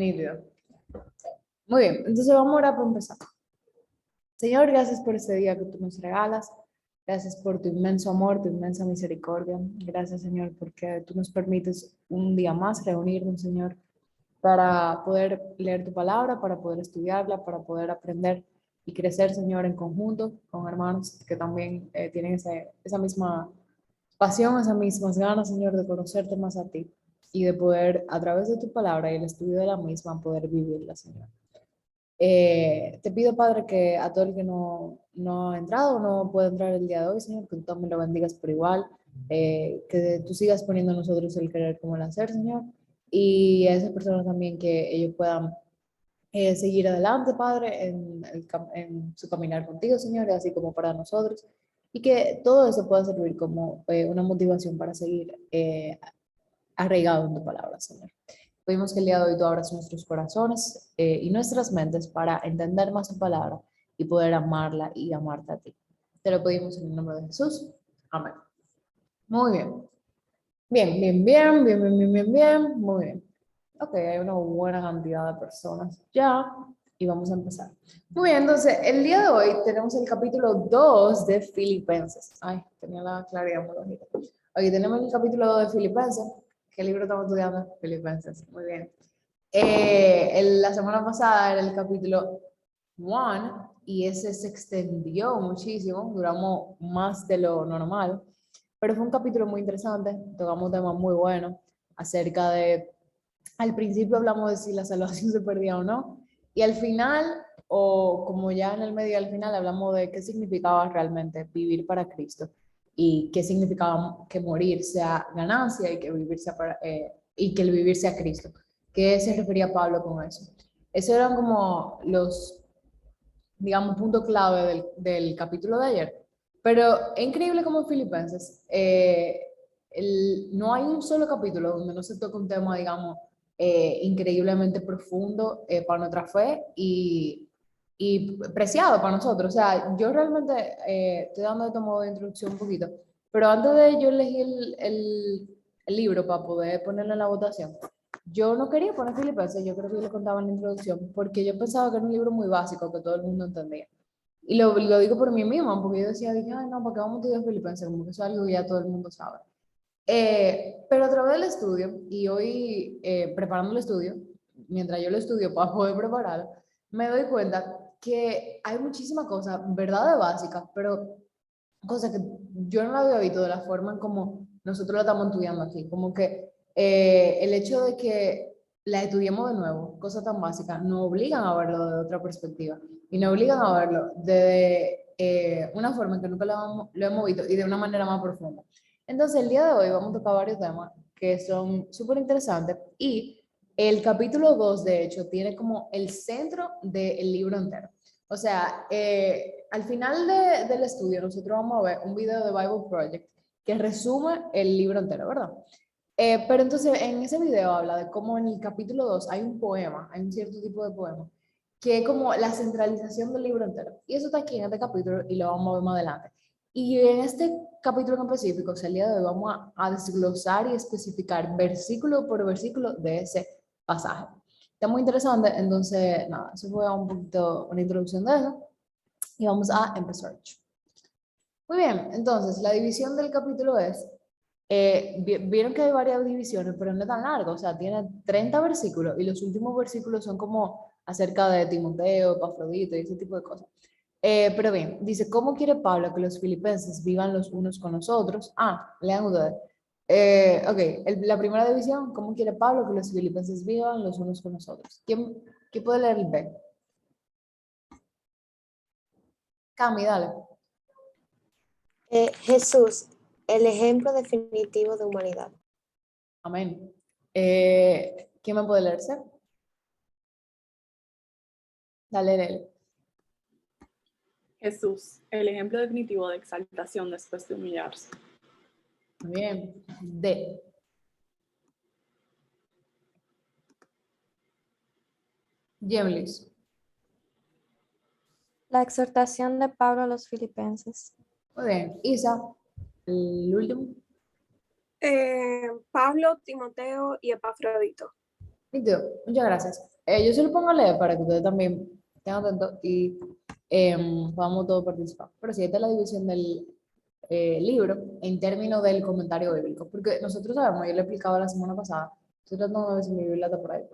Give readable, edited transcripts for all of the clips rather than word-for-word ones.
Nítido. Muy bien, entonces vamos ahora para empezar. Señor, gracias por este día que tú nos regalas. Gracias por tu inmenso amor, tu inmensa misericordia. Gracias, Señor, porque tú nos permites un día más reunirnos, Señor, para poder leer tu palabra, para poder estudiarla, para poder aprender y crecer, Señor, en conjunto con hermanos que también tienen esa misma pasión, esas mismas ganas, Señor, de conocerte más a ti y de poder, a través de tu palabra y el estudio de la misma, poder vivirla, Señor. Te pido, Padre, que a todo el que no ha entrado o no puede entrar el día de hoy, Señor, que tú también lo bendigas por igual, que tú sigas poniendo en nosotros el querer como el hacer, Señor, y a esas personas también que ellos puedan seguir adelante, Padre, en su caminar contigo, Señor, y así como para nosotros, y que todo eso pueda servir como una motivación para seguir arraigado en tu palabra, Señor. Pedimos que el día de hoy tú abras nuestros corazones y nuestras mentes para entender más tu palabra y poder amarla y amarte a ti. Te lo pedimos en el nombre de Jesús. Amén. Muy bien. Bien. Muy bien. Ok, hay una buena cantidad de personas ya y vamos a empezar. Muy bien, entonces el día de hoy tenemos el capítulo 2 de Filipenses. Ay, tenía la claridad muy bajita. Hoy tenemos el capítulo 2 de Filipenses. ¿Qué libro estamos estudiando? Filipenses. Muy bien. La semana pasada era el capítulo 1 y ese se extendió muchísimo, duramos más de lo normal, pero fue un capítulo muy interesante, tocamos temas muy buenos acerca de, al principio hablamos de si la salvación se perdía o no, y al final, o como ya en el medio y al final, hablamos de qué significaba realmente vivir para Cristo y qué significaba que morir sea ganancia y que vivir sea y que el vivir sea Cristo. ¿Qué se refería Pablo con eso? Esos eran como los, digamos, puntos clave del capítulo de ayer. Pero es increíble como en Filipenses, no hay un solo capítulo donde no se toque un tema, digamos, increíblemente profundo para nuestra fe y preciado para nosotros. O sea, yo realmente estoy dando este modo de introducción un poquito, pero antes de yo elegir el libro para poder ponerlo en la votación, yo no quería poner Filipenses, yo creo que yo le contaba en la introducción, porque yo pensaba que era un libro muy básico, que todo el mundo entendía. Y lo digo por mí misma, porque yo decía, dije, ay, no, ¿para qué vamos a estudiar Filipenses? Como que eso es algo que ya todo el mundo sabe. Pero a través del estudio, y hoy preparando el estudio, mientras yo lo estudio para poder prepararlo, me doy cuenta que hay muchísimas cosas, verdades básicas, pero cosas que yo no la había visto de la forma en como nosotros la estamos estudiando aquí. Como que el hecho de que la estudiemos de nuevo, cosas tan básicas, nos obligan a verlo de otra perspectiva y nos obligan a verlo de una forma en que nunca lo hemos visto y de una manera más profunda. Entonces, el día de hoy vamos a tocar varios temas que son súper interesantes y el capítulo 2 de hecho, tiene como el centro del libro entero. O sea, al final del estudio nosotros vamos a ver un video de Bible Project que resume el libro entero, ¿verdad? Pero entonces en ese video habla de cómo en el capítulo 2 hay un poema, hay un cierto tipo de poema, que es como la centralización del libro entero. Y eso está aquí en este capítulo y lo vamos a ver más adelante. Y en este capítulo en específico, o sea, el día de hoy vamos a desglosar y especificar versículo por versículo de ese pasaje. Está muy interesante, entonces, nada, eso fue un poquito una introducción de eso y vamos a empezar. Muy bien, entonces la división del capítulo es, vieron que hay varias divisiones, pero no es tan largo, o sea, tiene 30 versículos y los últimos versículos son como acerca de Timoteo, Epafrodito y ese tipo de cosas. Pero bien, dice, ¿cómo quiere Pablo que los filipenses vivan los unos con los otros? Ah, lean ustedes. Ok, la primera división, ¿cómo quiere Pablo que los filipenses vivan los unos con los otros? ¿Quién puede leer el B? Cami, dale. Jesús, el ejemplo definitivo de humanidad. Amén. ¿Quién me puede leerse? Dale, dale. Jesús, el ejemplo definitivo de exaltación después de humillarse. Muy bien. D. Jemlis. La exhortación de Pablo a los filipenses. Muy bien. Isa. El último. Pablo, Timoteo y Epafrodito. Nítido, muchas gracias. Yo se lo pongo a leer para que ustedes también estén atentos y podamos todos participar. Pero sí, esta es la división del libro en términos del comentario bíblico, porque nosotros sabemos, yo le explicaba la semana pasada, estoy tratando de ver si mi Biblia está por ahí,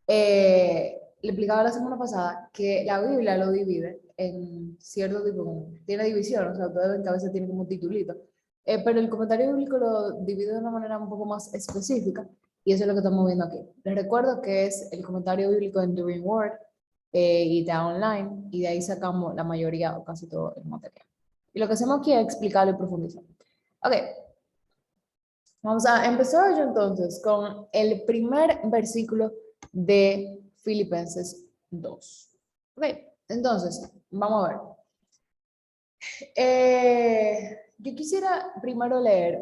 le explicaba la semana pasada que la Biblia lo divide en cierto tipo, tiene división, o sea, ustedes ven que a veces tiene como titulito, pero el comentario bíblico lo divide de una manera un poco más específica y eso es lo que estamos viendo aquí. Les recuerdo que es el comentario bíblico en During Word y está online y de ahí sacamos la mayoría o casi todo el material. Y lo que hacemos aquí es explicarlo y profundizar. Ok, vamos a empezar yo entonces con el primer versículo de Filipenses 2. Ok, entonces, vamos a ver. Yo quisiera primero leer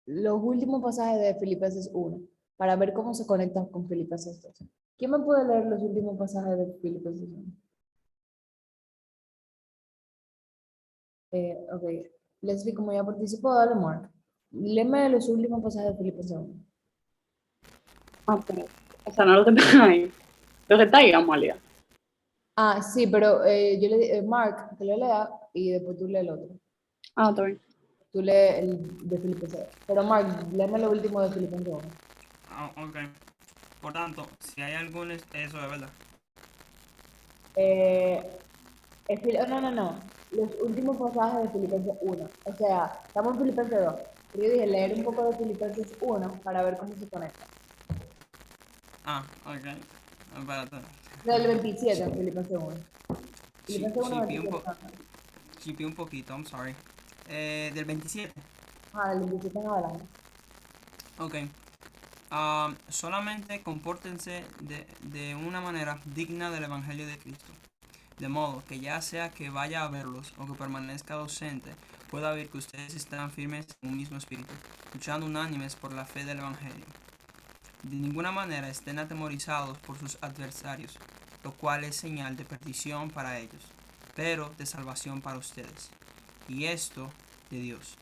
los últimos pasajes de Filipenses 1 para ver cómo se conectan con Filipenses 2. ¿Quién me puede leer los últimos pasajes de Filipenses 1? Ok, Leslie, como ya participó, dale, Mark. Léeme los últimos pasajes de Filipenses 1. Ah, pero, o sea, no lo que está ahí. Lo que está ahí, Amalia. Ah, sí, pero yo le Mark, que lo lea y después tú lees el otro. Ah, está bien. Tú lees el de Filipenses 2. Pero Mark, léeme lo último de Filipenses 1. Ah, ok. Por tanto, si hay algún... Eso es verdad. No, no, no. Los últimos pasajes de Filipenses 1. O sea, estamos en Filipenses 2. Pero yo dije leer un poco de Filipenses 1 para ver cómo se conecta. Ah, ok. Espérate. Del 27 en Filipenses 1. Filipenses 1, Chipié 27. un poquito, I'm sorry. Del 27. Ah, del 27 en adelante. Ok. Solamente compórtense de una manera digna del Evangelio de Cristo. De modo que ya sea que vaya a verlos o que permanezca ausente, pueda ver que ustedes están firmes en un mismo espíritu, luchando unánimes por la fe del Evangelio. De ninguna manera estén atemorizados por sus adversarios, lo cual es señal de perdición para ellos, pero de salvación para ustedes. Y esto de Dios,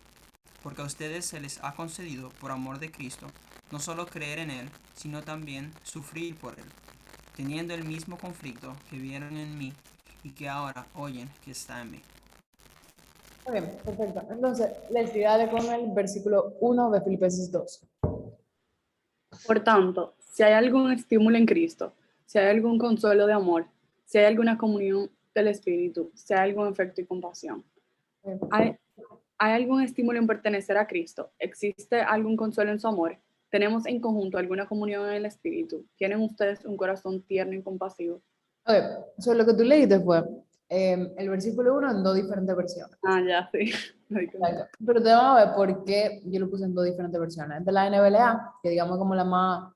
porque a ustedes se les ha concedido, por amor de Cristo, no solo creer en Él, sino también sufrir por Él, teniendo el mismo conflicto que vieron en mí y que ahora oyen que está en mí. Muy bien, perfecto. Entonces, les dale con el versículo 1 de Filipenses 2. Por tanto, si hay algún estímulo en Cristo, si hay algún consuelo de amor, si hay alguna comunión del Espíritu, si hay algún afecto y compasión, ¿hay algún estímulo en pertenecer a Cristo? ¿Existe algún consuelo en su amor? ¿Tenemos en conjunto alguna comunión en el Espíritu? ¿Tienen ustedes un corazón tierno y compasivo? Ok, so lo que tú leíste fue el versículo 1 en dos diferentes versiones. Ah, ya, sí. Me di cuenta. Exacto. Pero te vamos a ver por qué yo lo puse en dos diferentes versiones. De la NBLA, que digamos como la más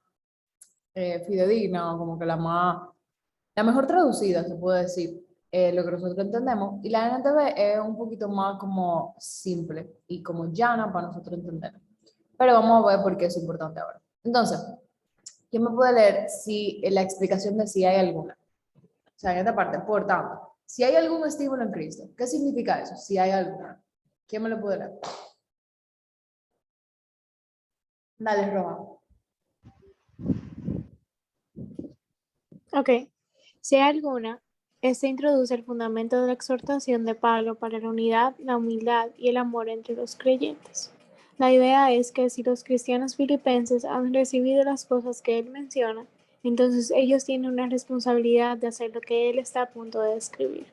fidedigna o como que la mejor traducida, se puede decir, lo que nosotros entendemos. Y la NTV es un poquito más como simple y como llana para nosotros entender. Pero vamos a ver por qué es importante ahora. Entonces, ¿quién me puede leer si la explicación de si hay alguna? O sea, en esta parte, por tanto, si hay algún estímulo en Cristo, ¿qué significa eso? Si hay alguna. ¿Quién me lo puede leer? Dale, Roja. Ok, si hay alguna, este introduce el fundamento de la exhortación de Pablo para la unidad, la humildad y el amor entre los creyentes. La idea es que si los cristianos filipenses han recibido las cosas que él menciona, entonces ellos tienen una responsabilidad de hacer lo que él está a punto de describir.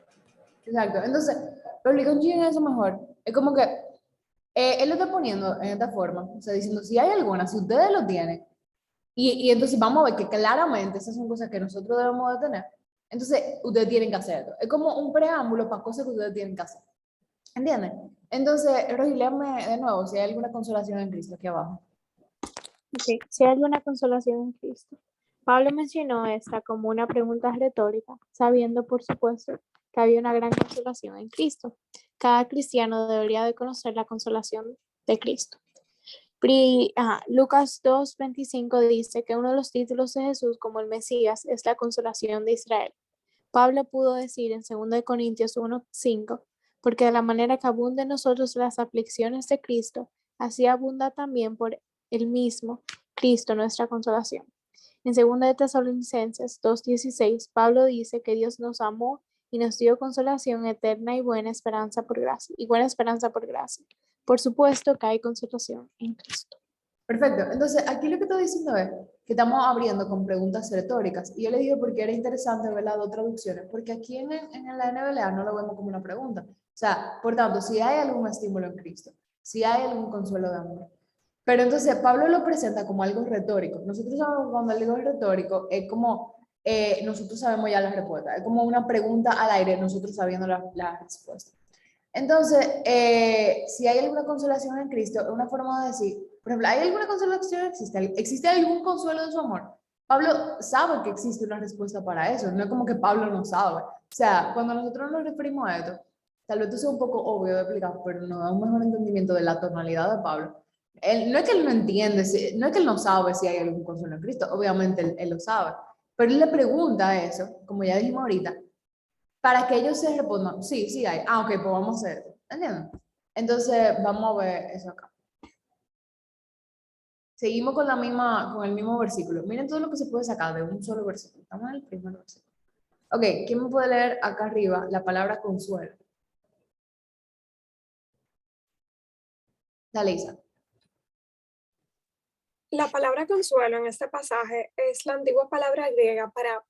Exacto. Entonces, lo explico un chingo eso mejor. Es como que él lo está poniendo en esta forma, o sea, diciendo, si hay alguna, si ustedes lo tienen, y entonces vamos a ver que claramente esas son cosas que nosotros debemos de tener, entonces ustedes tienen que hacerlo. Es como un preámbulo para cosas que ustedes tienen que hacer. ¿Entienden? Entonces, Roy, léame de nuevo si hay alguna consolación en Cristo aquí abajo. Ok, si hay alguna consolación en Cristo. Pablo mencionó esta como una pregunta retórica, sabiendo por supuesto que había una gran consolación en Cristo. Cada cristiano debería de conocer la consolación de Cristo. Lucas 2:25 dice que uno de los títulos de Jesús como el Mesías es la consolación de Israel. Pablo pudo decir en 2 Corintios 1:5, porque de la manera que abunda en nosotros las aflicciones de Cristo, así abunda también por el mismo Cristo nuestra consolación. En 2 de Tesalonicenses 2:16, Pablo dice que Dios nos amó y nos dio consolación eterna y buena esperanza por gracia. Por supuesto que hay consolación en Cristo. Perfecto. Entonces, aquí lo que estoy diciendo es que estamos abriendo con preguntas retóricas. Y yo le digo porque era interesante ver las dos traducciones, porque aquí en la NBLA no lo vemos como una pregunta. O sea, por tanto, si hay algún estímulo en Cristo, si hay algún consuelo de amor. Pero entonces Pablo lo presenta como algo retórico. Nosotros sabemos cuando algo es retórico, es como nosotros sabemos ya la respuesta. Es como una pregunta al aire, nosotros sabiendo la respuesta. Entonces, si hay alguna consolación en Cristo, es una forma de decir, por ejemplo, ¿hay alguna consolación? ¿Existe algún consuelo de su amor? Pablo sabe que existe una respuesta para eso, no es como que Pablo no sabe. O sea, cuando nosotros nos referimos a esto, tal vez esto sea un poco obvio de explicar, pero nos da un mejor entendimiento de la tonalidad de Pablo. No es que él no entiende, no es que él no sabe si hay algún consuelo en Cristo, obviamente él lo sabe, pero él le pregunta eso, como ya dijimos ahorita, para que ellos se respondan, sí, sí hay. Ah, ok, pues vamos a hacer esto. ¿Entienden? Entonces, vamos a ver eso acá. Seguimos con el mismo versículo. Miren todo lo que se puede sacar de un solo versículo. Estamos en el primer versículo. Ok, ¿quién me puede leer acá arriba la palabra consuelo? Dale, Isa. La palabra consuelo en este pasaje es la antigua palabra griega para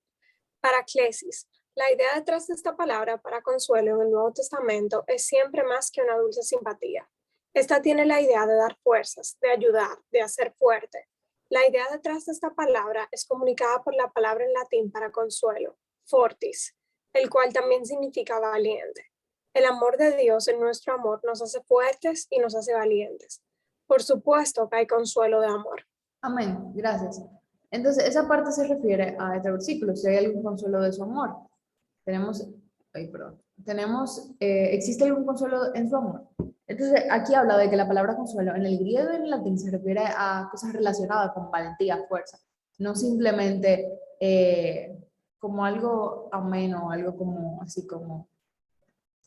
paraklesis. La idea detrás de esta palabra para consuelo en el Nuevo Testamento es siempre más que una dulce simpatía. Esta tiene la idea de dar fuerzas, de ayudar, de hacer fuerte. La idea detrás de esta palabra es comunicada por la palabra en latín para consuelo, fortis, el cual también significa valiente. El amor de Dios en nuestro amor nos hace fuertes y nos hace valientes. Por supuesto que hay consuelo de amor. Amén, gracias. Entonces, esa parte se refiere a este versículo, si hay algún consuelo de su amor. ¿Existe algún consuelo en su amor? Entonces, aquí habla de que la palabra consuelo en el griego y en el latín se refiere a cosas relacionadas con valentía, fuerza, no simplemente como algo ameno, algo como, así como,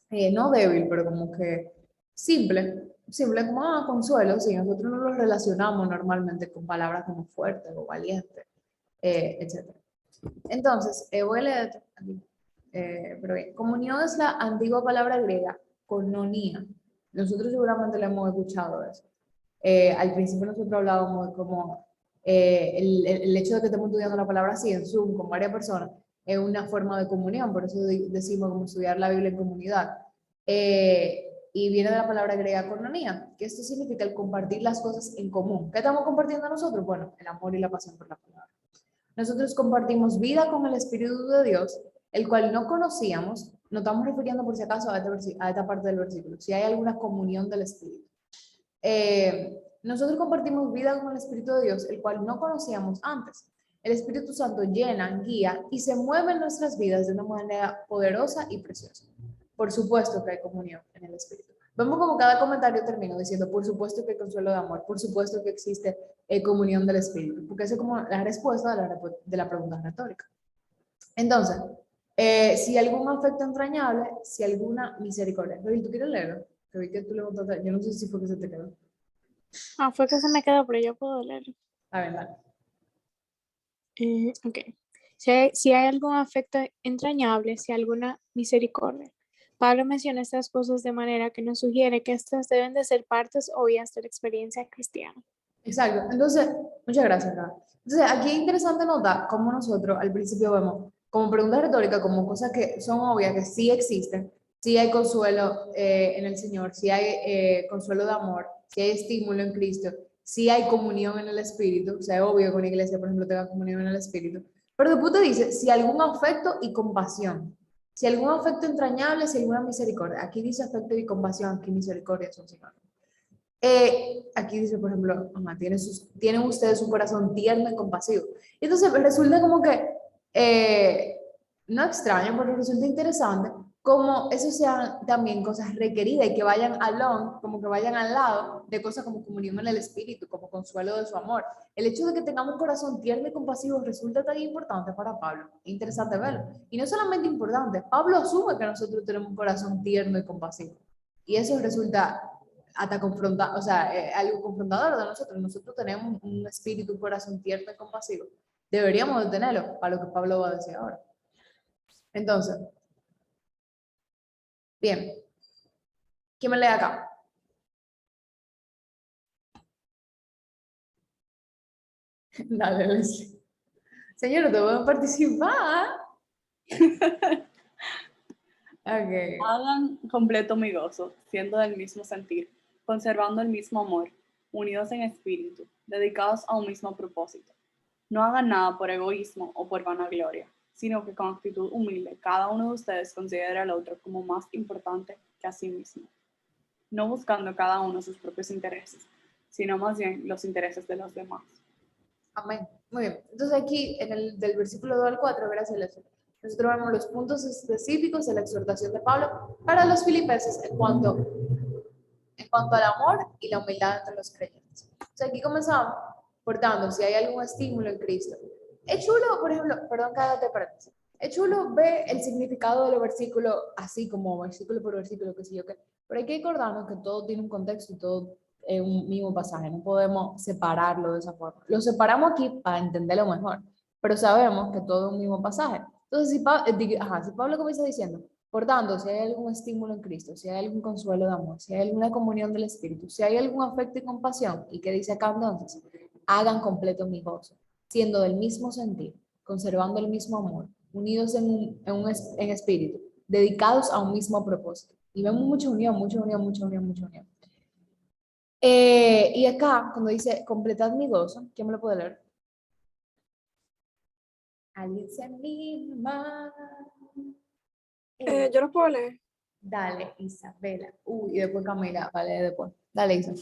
no débil, pero como que simple como consuelo, si nosotros no lo relacionamos normalmente con palabras como fuerte o valiente, etc. Entonces, voy a leer aquí. Pero bien, comunión es la antigua palabra griega, koinonia. Nosotros seguramente le hemos escuchado eso. Al principio nosotros hablábamos de como el hecho de que estemos estudiando la palabra así en Zoom con varias personas es una forma de comunión, por eso decimos como estudiar la Biblia en comunidad. Y viene de la palabra griega koinonia, que esto significa el compartir las cosas en común. ¿Qué estamos compartiendo nosotros? Bueno, el amor y la pasión por la palabra. Nosotros compartimos vida con el Espíritu de Dios, el cual no conocíamos. Nos estamos refiriendo por si acaso a esta parte del versículo, si hay alguna comunión del Espíritu. Nosotros compartimos vida con el Espíritu de Dios, el cual no conocíamos antes. El Espíritu Santo llena, guía y se mueve en nuestras vidas de una manera poderosa y preciosa. Por supuesto que hay comunión en el Espíritu. Vemos como cada comentario termina diciendo, por supuesto que hay consuelo de amor, por supuesto que existe comunión del Espíritu, porque eso es como la respuesta de la pregunta retórica. Entonces, si algún afecto entrañable, si alguna misericordia. David, ¿tú quieres leerlo? Que vi que tú levantaste, yo no sé si fue que se te quedó. Fue que se me quedó, pero yo puedo leerlo. A ver, dale. Ok. Si hay algún afecto entrañable, si hay alguna misericordia. Pablo menciona estas cosas de manera que nos sugiere que estas deben de ser partes obvias de la experiencia cristiana. Exacto. Entonces, muchas gracias, Rafa. Entonces, aquí es interesante notar cómo nosotros al principio vemos como preguntas retóricas, como cosas que son obvias, que sí existen, sí hay consuelo en el Señor, sí hay consuelo de amor, sí hay estímulo en Cristo, sí hay comunión en el Espíritu, o sea, es obvio que una iglesia, por ejemplo, tenga comunión en el Espíritu, pero después te dice, si algún afecto y compasión, si algún afecto entrañable, si alguna misericordia. Aquí dice afecto y compasión, aquí misericordia son sinónimos. Aquí dice, por ejemplo, tienen ustedes un corazón tierno y compasivo. Y entonces resulta como que, no extraño, pero resulta interesante como eso sean también cosas requeridas y que vayan como que vayan al lado de cosas como comunión en el espíritu, como consuelo de su amor. El hecho de que tengamos un corazón tierno y compasivo resulta tan importante para Pablo. Es interesante verlo. Y no solamente importante, Pablo asume que nosotros tenemos un corazón tierno y compasivo. Y eso resulta hasta algo confrontador de nosotros. Nosotros tenemos un espíritu, un corazón tierno y compasivo. Deberíamos de tenerlo para lo que Pablo va a decir ahora. Entonces, bien. ¿Quién me lee acá? Dale, Leslie. Señor, te pueden participar. Ok. Hagan completo mi gozo, siendo del mismo sentir, conservando el mismo amor, unidos en espíritu, dedicados a un mismo propósito. No hagan nada por egoísmo o por vanagloria, sino que con actitud humilde cada uno de ustedes considere al otro como más importante que a sí mismo, no buscando cada uno sus propios intereses, sino más bien los intereses de los demás. Amén. Muy bien. Entonces aquí, en el del versículo 2 al 4, gracias a Leslie, nosotros vemos los puntos específicos de la exhortación de Pablo para los filipenses en cuanto al amor y la humildad entre los creyentes. Entonces aquí comenzamos, por tanto, si hay algún estímulo en Cristo. Es chulo, por ejemplo, perdón que haga paréntesis, es chulo ver el significado de los versículos así como versículo por versículo, que sé yo qué, pero hay que acordarnos que todo tiene un contexto y todo es un mismo pasaje, no podemos separarlo de esa forma. Lo separamos aquí para entenderlo mejor, pero sabemos que todo es un mismo pasaje. Entonces, si Pablo comienza diciendo, por tanto, si hay algún estímulo en Cristo, si hay algún consuelo de amor, si hay alguna comunión del Espíritu, si hay algún afecto y compasión, ¿y qué dice acá entonces? Hagan completo mi gozo, siendo del mismo sentir, conservando el mismo amor, unidos en espíritu, dedicados a un mismo propósito. Y vemos mucha unión, mucha unión, mucha unión, mucha unión. Y acá, cuando dice completad mi gozo, ¿quién me lo puede leer? Alicia misma. Yo lo puedo leer. Dale, Isabela. Y después Camila, vale, después. Dale, Isa.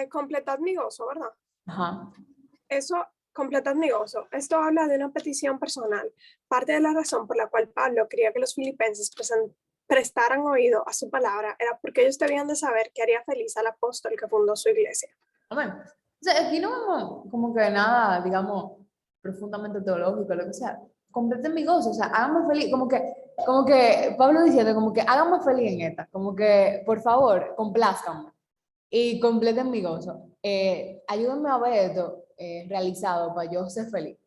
Completad mi gozo, ¿verdad? Ajá. Eso, completad mi gozo. Esto habla de una petición personal. Parte de la razón por la cual Pablo quería que los filipenses prestaran oído a su palabra era porque ellos debían de saber que haría feliz al apóstol que fundó su iglesia. Amén. O sea, aquí no vemos como que nada, digamos, profundamente teológico, lo que sea. Completen mi gozo, o sea, háganme feliz, como que Pablo diciendo, como que háganme feliz en esta, como que, por favor, complázcanme y completen mi gozo. Ayúdenme a ver esto realizado para yo ser feliz,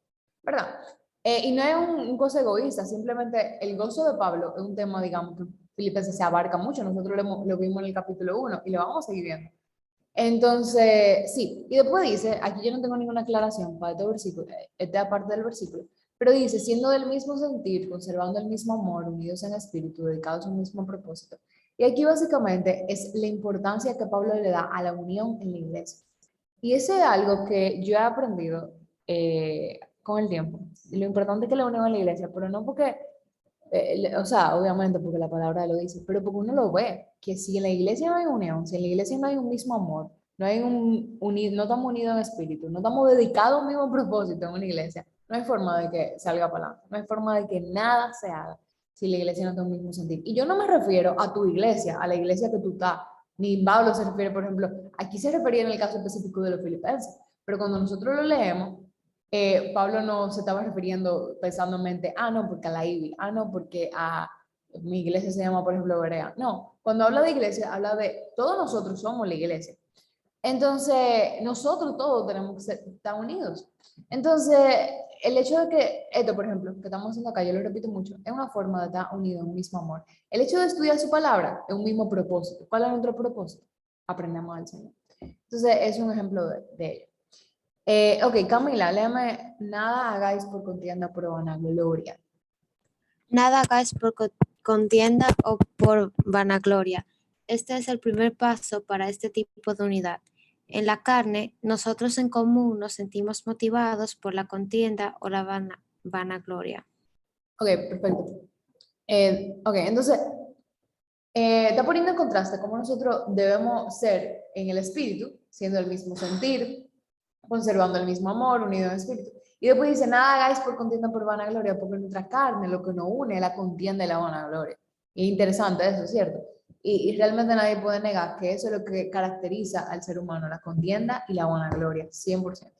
¿verdad? Y no es un gozo egoísta, simplemente el gozo de Pablo es un tema, digamos, que Filipenses se abarca mucho, nosotros lo vimos en el capítulo 1 y lo vamos a seguir viendo. Entonces, sí, y después dice, aquí yo no tengo ninguna aclaración para este versículo, esta parte del versículo, pero dice, siendo del mismo sentir, conservando el mismo amor, unidos en espíritu, dedicados a un mismo propósito. Y aquí básicamente es la importancia que Pablo le da a la unión en la iglesia. Y eso es algo que yo he aprendido con el tiempo. Lo importante que es la unión en la iglesia, pero no porque o sea, obviamente porque la palabra lo dice, pero porque uno lo ve, que si en la iglesia no hay unión, si en la iglesia no hay un mismo amor, no estamos unidos en espíritu, no estamos dedicados a un mismo propósito en una iglesia, no hay forma de que salga para adelante, no hay forma de que nada se haga si la iglesia no tiene un mismo sentido. Y yo no me refiero a tu iglesia, a la iglesia que tú estás, ni Pablo se refiere, por ejemplo, aquí se refería en el caso específico de los filipenses, pero cuando nosotros lo leemos, Pablo no se estaba refiriendo pensando en mente, no, porque a la IBI, no, porque a mi iglesia se llama, por ejemplo, Berea. No, cuando habla de iglesia, habla de todos nosotros somos la iglesia. Entonces, nosotros todos tenemos que estar unidos. Entonces, el hecho de que esto, por ejemplo, que estamos haciendo acá, yo lo repito mucho, es una forma de estar unidos en un mismo amor. El hecho de estudiar su palabra es un mismo propósito. ¿Cuál es nuestro propósito? Aprendamos al Señor. Entonces, es un ejemplo de ello. Ok, Camila, léame, nada hagáis por contienda por vanagloria. Nada hagáis por contienda o por vanagloria. Este es el primer paso para este tipo de unidad. En la carne, nosotros en común nos sentimos motivados por la contienda o la vanagloria. Ok, perfecto. Ok, entonces, está poniendo en contraste cómo nosotros debemos ser en el espíritu, siendo el mismo sentir, conservando el mismo amor, unido en espíritu. Y después dice, nada hagáis por contienda por vanagloria, porque nuestra carne lo que nos une es la contienda y la vanagloria. Y es interesante eso, ¿cierto? Y realmente nadie puede negar que eso es lo que caracteriza al ser humano, la contienda y la vanagloria, 100%.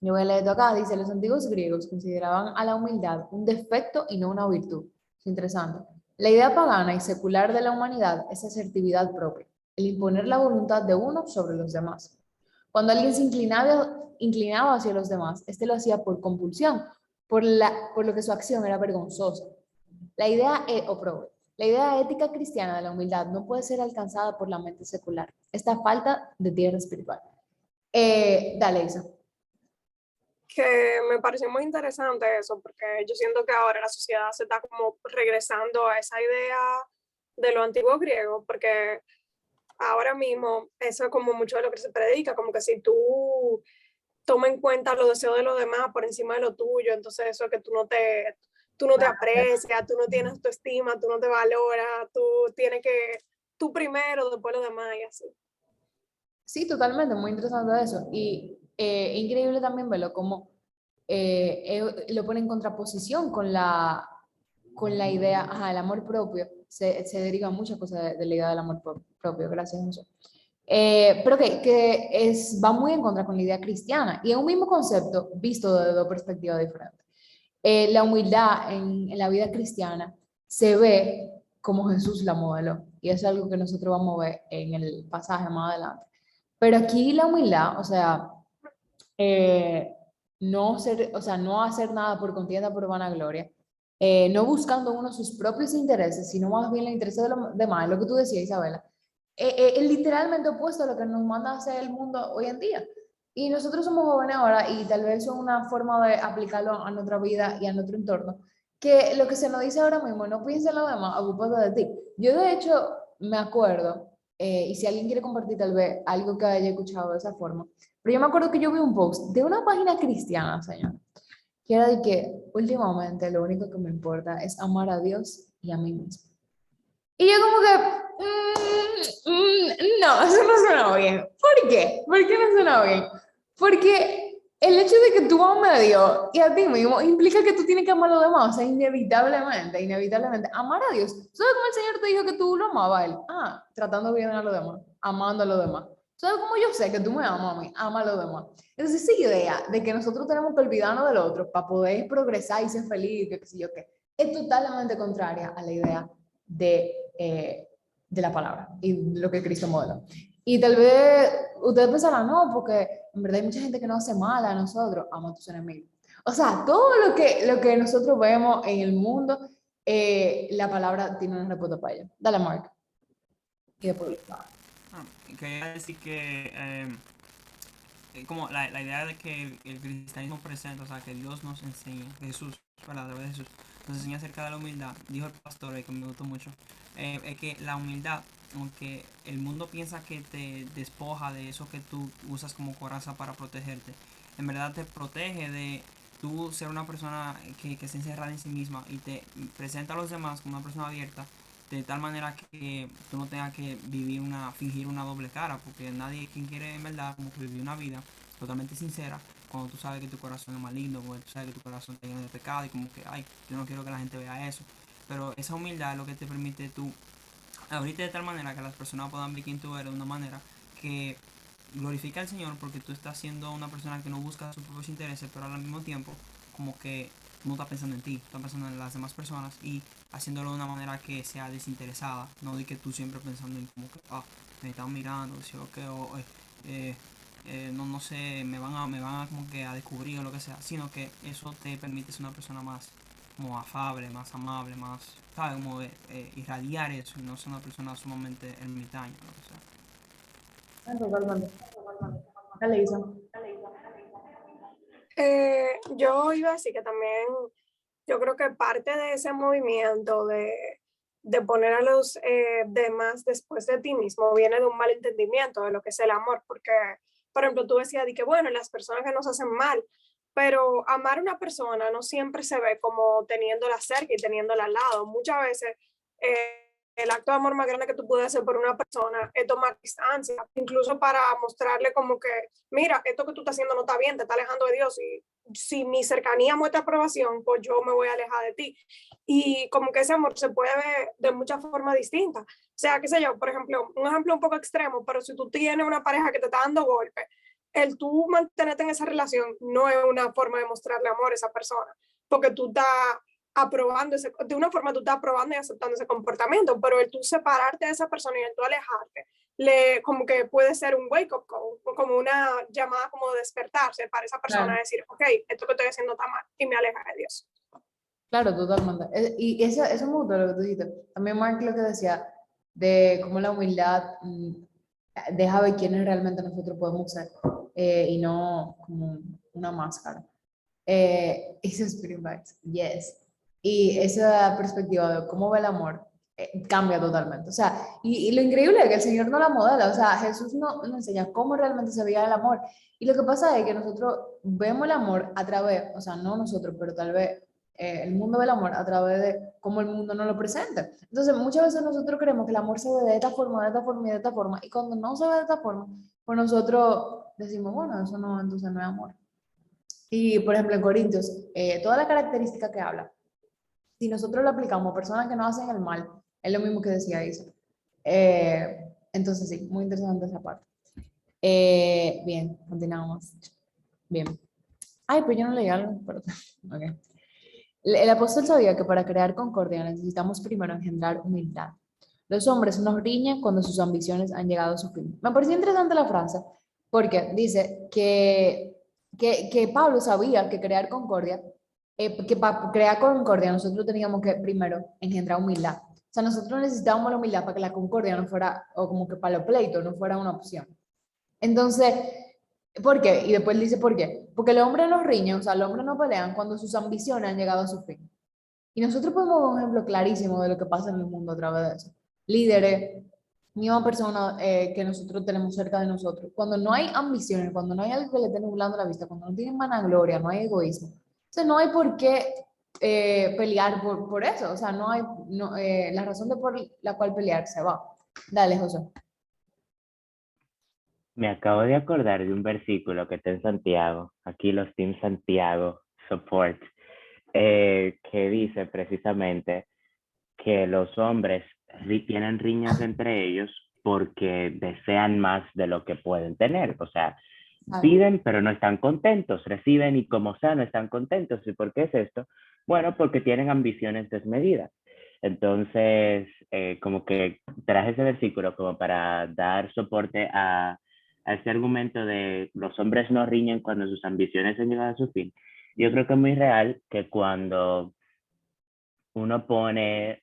Yo voy a leer esto acá, dice, los antiguos griegos consideraban a la humildad un defecto y no una virtud. Es interesante. La idea pagana y secular de la humanidad es asertividad propia, el imponer la voluntad de uno sobre los demás. Cuando alguien se inclinado hacia los demás, este lo hacía por compulsión, por lo que su acción era vergonzosa. La idea, la idea ética cristiana de la humildad no puede ser alcanzada por la mente secular. Esta falta de tierra espiritual. Dale, Isa. Que me pareció muy interesante eso, porque yo siento que ahora la sociedad se está como regresando a esa idea de lo antiguo griego, porque ahora mismo eso es como mucho de lo que se predica, como que si tú tomas en cuenta los deseos de los demás por encima de lo tuyo, entonces eso es que tú no te aprecias, tú no tienes autoestima, tú no te valoras, tú primero, después los demás y así. Sí, totalmente, muy interesante eso. Y increíble también verlo como lo pone en contraposición con la idea, el amor propio. Se deriva muchas cosas de la idea del amor propio, gracias a eso. Pero va muy en contra con la idea cristiana y es un mismo concepto visto desde dos perspectivas diferentes. La humildad en la vida cristiana se ve como Jesús la modeló y es algo que nosotros vamos a ver en el pasaje más adelante. Pero aquí la humildad, o sea, no hacer nada por contienda, por vanagloria, no buscando uno sus propios intereses, sino más bien los intereses de los demás, lo que tú decías, Isabela, es literalmente opuesto a lo que nos manda a hacer el mundo hoy en día. Y nosotros somos jóvenes ahora y tal vez es una forma de aplicarlo a nuestra vida y a nuestro entorno, que lo que se nos dice ahora mismo, no pienses en lo demás, ocúpate de ti. Yo de hecho me acuerdo, y si alguien quiere compartir tal vez algo que haya escuchado de esa forma, pero yo me acuerdo que yo vi un post de una página cristiana, señor, que era de que últimamente lo único que me importa es amar a Dios y a mí mismo. Y yo como que, no, eso no suena bien. ¿Por qué? ¿Por qué no suena bien? Porque el hecho de que tú ames a Dios y a ti mismo implica que tú tienes que amar a los demás. O sea, inevitablemente, amar a Dios. ¿Sabes cómo el Señor te dijo que tú lo amabas a Él? Tratando bien a los demás, amando a los demás. ¿Sabes cómo yo sé que tú me amas a mí? Ama a los demás. Entonces, esa idea de que nosotros tenemos que olvidarnos del otro para poder progresar y ser feliz, que qué sé yo qué, es totalmente contraria a la idea de la palabra y lo que Cristo modeló. Y tal vez ustedes pensarán, no, porque en verdad hay mucha gente que no hace mal a nosotros, ama a tus enemigos. O sea, todo lo que nosotros vemos en el mundo, la palabra tiene una respuesta para ello. Dale, Mark. Y después, Quería decir que como la idea de que el cristianismo presenta, o sea, que Dios nos enseña, Jesús, ¿verdad? A través de Jesús, nos enseña acerca de la humildad. Dijo el pastor, que me gustó mucho, es que la humildad, aunque el mundo piensa que te despoja de eso que tú usas como coraza para protegerte, en verdad te protege de tú ser una persona que se encerra en sí misma y te presenta a los demás como una persona abierta, de tal manera que tú no tengas que fingir una doble cara, porque nadie quien quiere en verdad como que vivir una vida totalmente sincera cuando tú sabes que tu corazón es maligno, cuando tú sabes que tu corazón está lleno de pecado y como que, ay, yo no quiero que la gente vea eso. Pero esa humildad es lo que te permite tú abrirte de tal manera que las personas puedan ver quién tú eres de una manera que glorifica al Señor, porque tú estás siendo una persona que no busca sus propios intereses, pero al mismo tiempo como que no está pensando en ti, está pensando en las demás personas y haciéndolo de una manera que sea desinteresada, no de que tú siempre pensando en como que me están mirando, ¿sí? No sé, me van a como que a descubrir o lo que sea, sino que eso te permite ser una persona más como afable, más amable, más, ¿sabes? Como irradiar eso y no ser una persona sumamente ermitaña, lo que sea. Totalmente. Dale, Isa. Yo iba a decir que también yo creo que parte de ese movimiento de poner a los demás después de ti mismo viene de un malentendimiento de lo que es el amor, porque, por ejemplo, tú decías de que, bueno, las personas que nos hacen mal, pero amar a una persona no siempre se ve como teniéndola cerca y teniéndola al lado. Muchas veces el acto de amor más grande que tú puedes hacer por una persona es tomar distancia, incluso para mostrarle como que, mira, esto que tú estás haciendo no está bien, te está alejando de Dios, y si mi cercanía muestra aprobación, pues yo me voy a alejar de ti. Y como que ese amor se puede ver de muchas formas distintas. O sea, qué sé yo, por ejemplo, un ejemplo un poco extremo, pero si tú tienes una pareja que te está dando golpes, el tú mantenerte en esa relación no es una forma de mostrarle amor a esa persona, porque tú estás aprobando de una forma tú estás aprobando y aceptando ese comportamiento, pero el tú separarte de esa persona y el tú alejarte, como que puede ser un wake up call, o como una llamada como de despertarse para esa persona, Claro. decir, ok, esto que estoy haciendo está mal, y me aleja de Dios. Claro, totalmente. Y eso me gustó lo que tú dijiste. También Mark lo que decía de cómo la humildad deja ver quiénes realmente nosotros podemos ser y no como una máscara. Esos spirit bags, yes. Y esa perspectiva de cómo ve el amor cambia totalmente. O sea, y lo increíble es que el Señor no la modela. O sea, Jesús nos enseña cómo realmente se veía el amor. Y lo que pasa es que nosotros vemos el amor a través, o sea, no nosotros, pero tal vez el mundo ve el amor a través de cómo el mundo nos lo presenta. Entonces, muchas veces nosotros creemos que el amor se ve de esta forma, de esta forma y de esta forma. Y cuando no se ve de esta forma, pues nosotros decimos, bueno, eso no, entonces no es amor. Y, por ejemplo, en Corintios, toda la característica que habla, si nosotros lo aplicamos a personas que no hacen el mal, es lo mismo que decía Isa. Entonces, sí, muy interesante esa parte. Bien, continuamos. Bien. Ay, pues yo no leí algo, perdón. Okay. El apóstol sabía que para crear concordia necesitamos primero engendrar humildad. Los hombres nos riñen cuando sus ambiciones han llegado a su fin. Me pareció interesante la frase porque dice que Pablo sabía que crear concordia, que para crear concordia nosotros teníamos que primero engendrar humildad. O sea, nosotros necesitábamos la humildad para que la concordia no fuera, o como que para los pleitos no fuera una opción. Entonces, ¿por qué? Y después dice, ¿por qué? Porque el hombre nos riñe, o sea, el hombre no pelean cuando sus ambiciones han llegado a su fin. Y nosotros podemos dar un ejemplo clarísimo de lo que pasa en el mundo a través de eso. Líderes, misma persona que nosotros tenemos cerca de nosotros. Cuando no hay ambiciones, cuando no hay algo que le esté nublando la vista, cuando no tienen vanagloria, no hay egoísmo. Entonces no hay por qué pelear por eso. O sea, no hay, no, la razón de por la cual pelear se va. Dale, José. Me acabo de acordar de un versículo que está en Santiago, aquí los Team Santiago Support, que dice precisamente que los hombres tienen riñas entre ellos porque desean más de lo que pueden tener. O sea, piden pero no están contentos, reciben y como sea no están contentos. ¿Y por qué es esto? Bueno, porque tienen ambiciones desmedidas. Entonces, como que traje ese versículo como para dar soporte a este argumento de los hombres no riñen cuando sus ambiciones han llegado a su fin. Yo creo que es muy real que cuando uno pone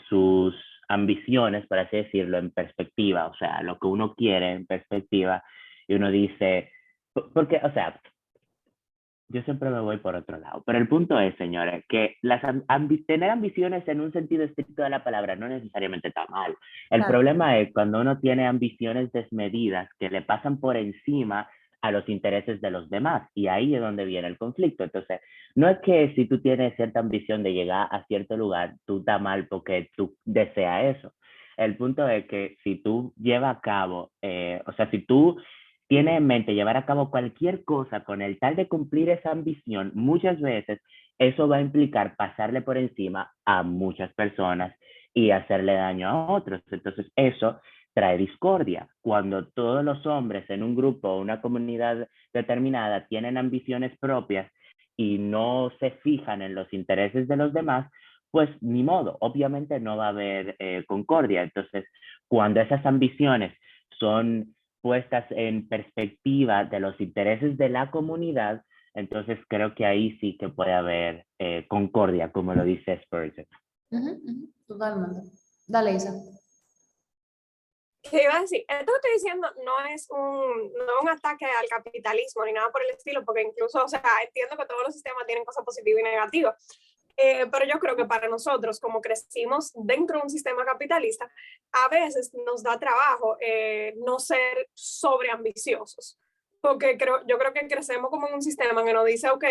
sus ambiciones, por así decirlo, en perspectiva, o sea, lo que uno quiere en perspectiva, y uno dice, porque, o sea, yo siempre me voy por otro lado, pero el punto es, señores, que tener ambiciones en un sentido estricto de la palabra no necesariamente está mal. El problema es cuando uno tiene ambiciones desmedidas que le pasan por encima a los intereses de los demás, y ahí es donde viene el conflicto. Entonces, no es que si tú tienes cierta ambición de llegar a cierto lugar, tú estás mal porque tú deseas eso. El punto es que si tú llevas a cabo, o sea, si tú tienes en mente llevar a cabo cualquier cosa con el tal de cumplir esa ambición, muchas veces eso va a implicar pasarle por encima a muchas personas y hacerle daño a otros. Entonces, eso trae discordia. Cuando todos los hombres en un grupo o una comunidad determinada tienen ambiciones propias y no se fijan en los intereses de los demás, pues ni modo, obviamente no va a haber concordia. Entonces, cuando esas ambiciones son puestas en perspectiva de los intereses de la comunidad, entonces creo que ahí sí que puede haber concordia, como lo dice Spurgeon. Totalmente. Dale, Isa. ¿Qué iba a decir? Esto que estoy diciendo no es un ataque al capitalismo ni nada por el estilo, porque incluso, o sea, entiendo que todos los sistemas tienen cosas positivas y negativas, pero yo creo que para nosotros, como crecimos dentro de un sistema capitalista, a veces nos da trabajo no ser sobreambiciosos, porque yo creo que crecemos como en un sistema que nos dice, ok,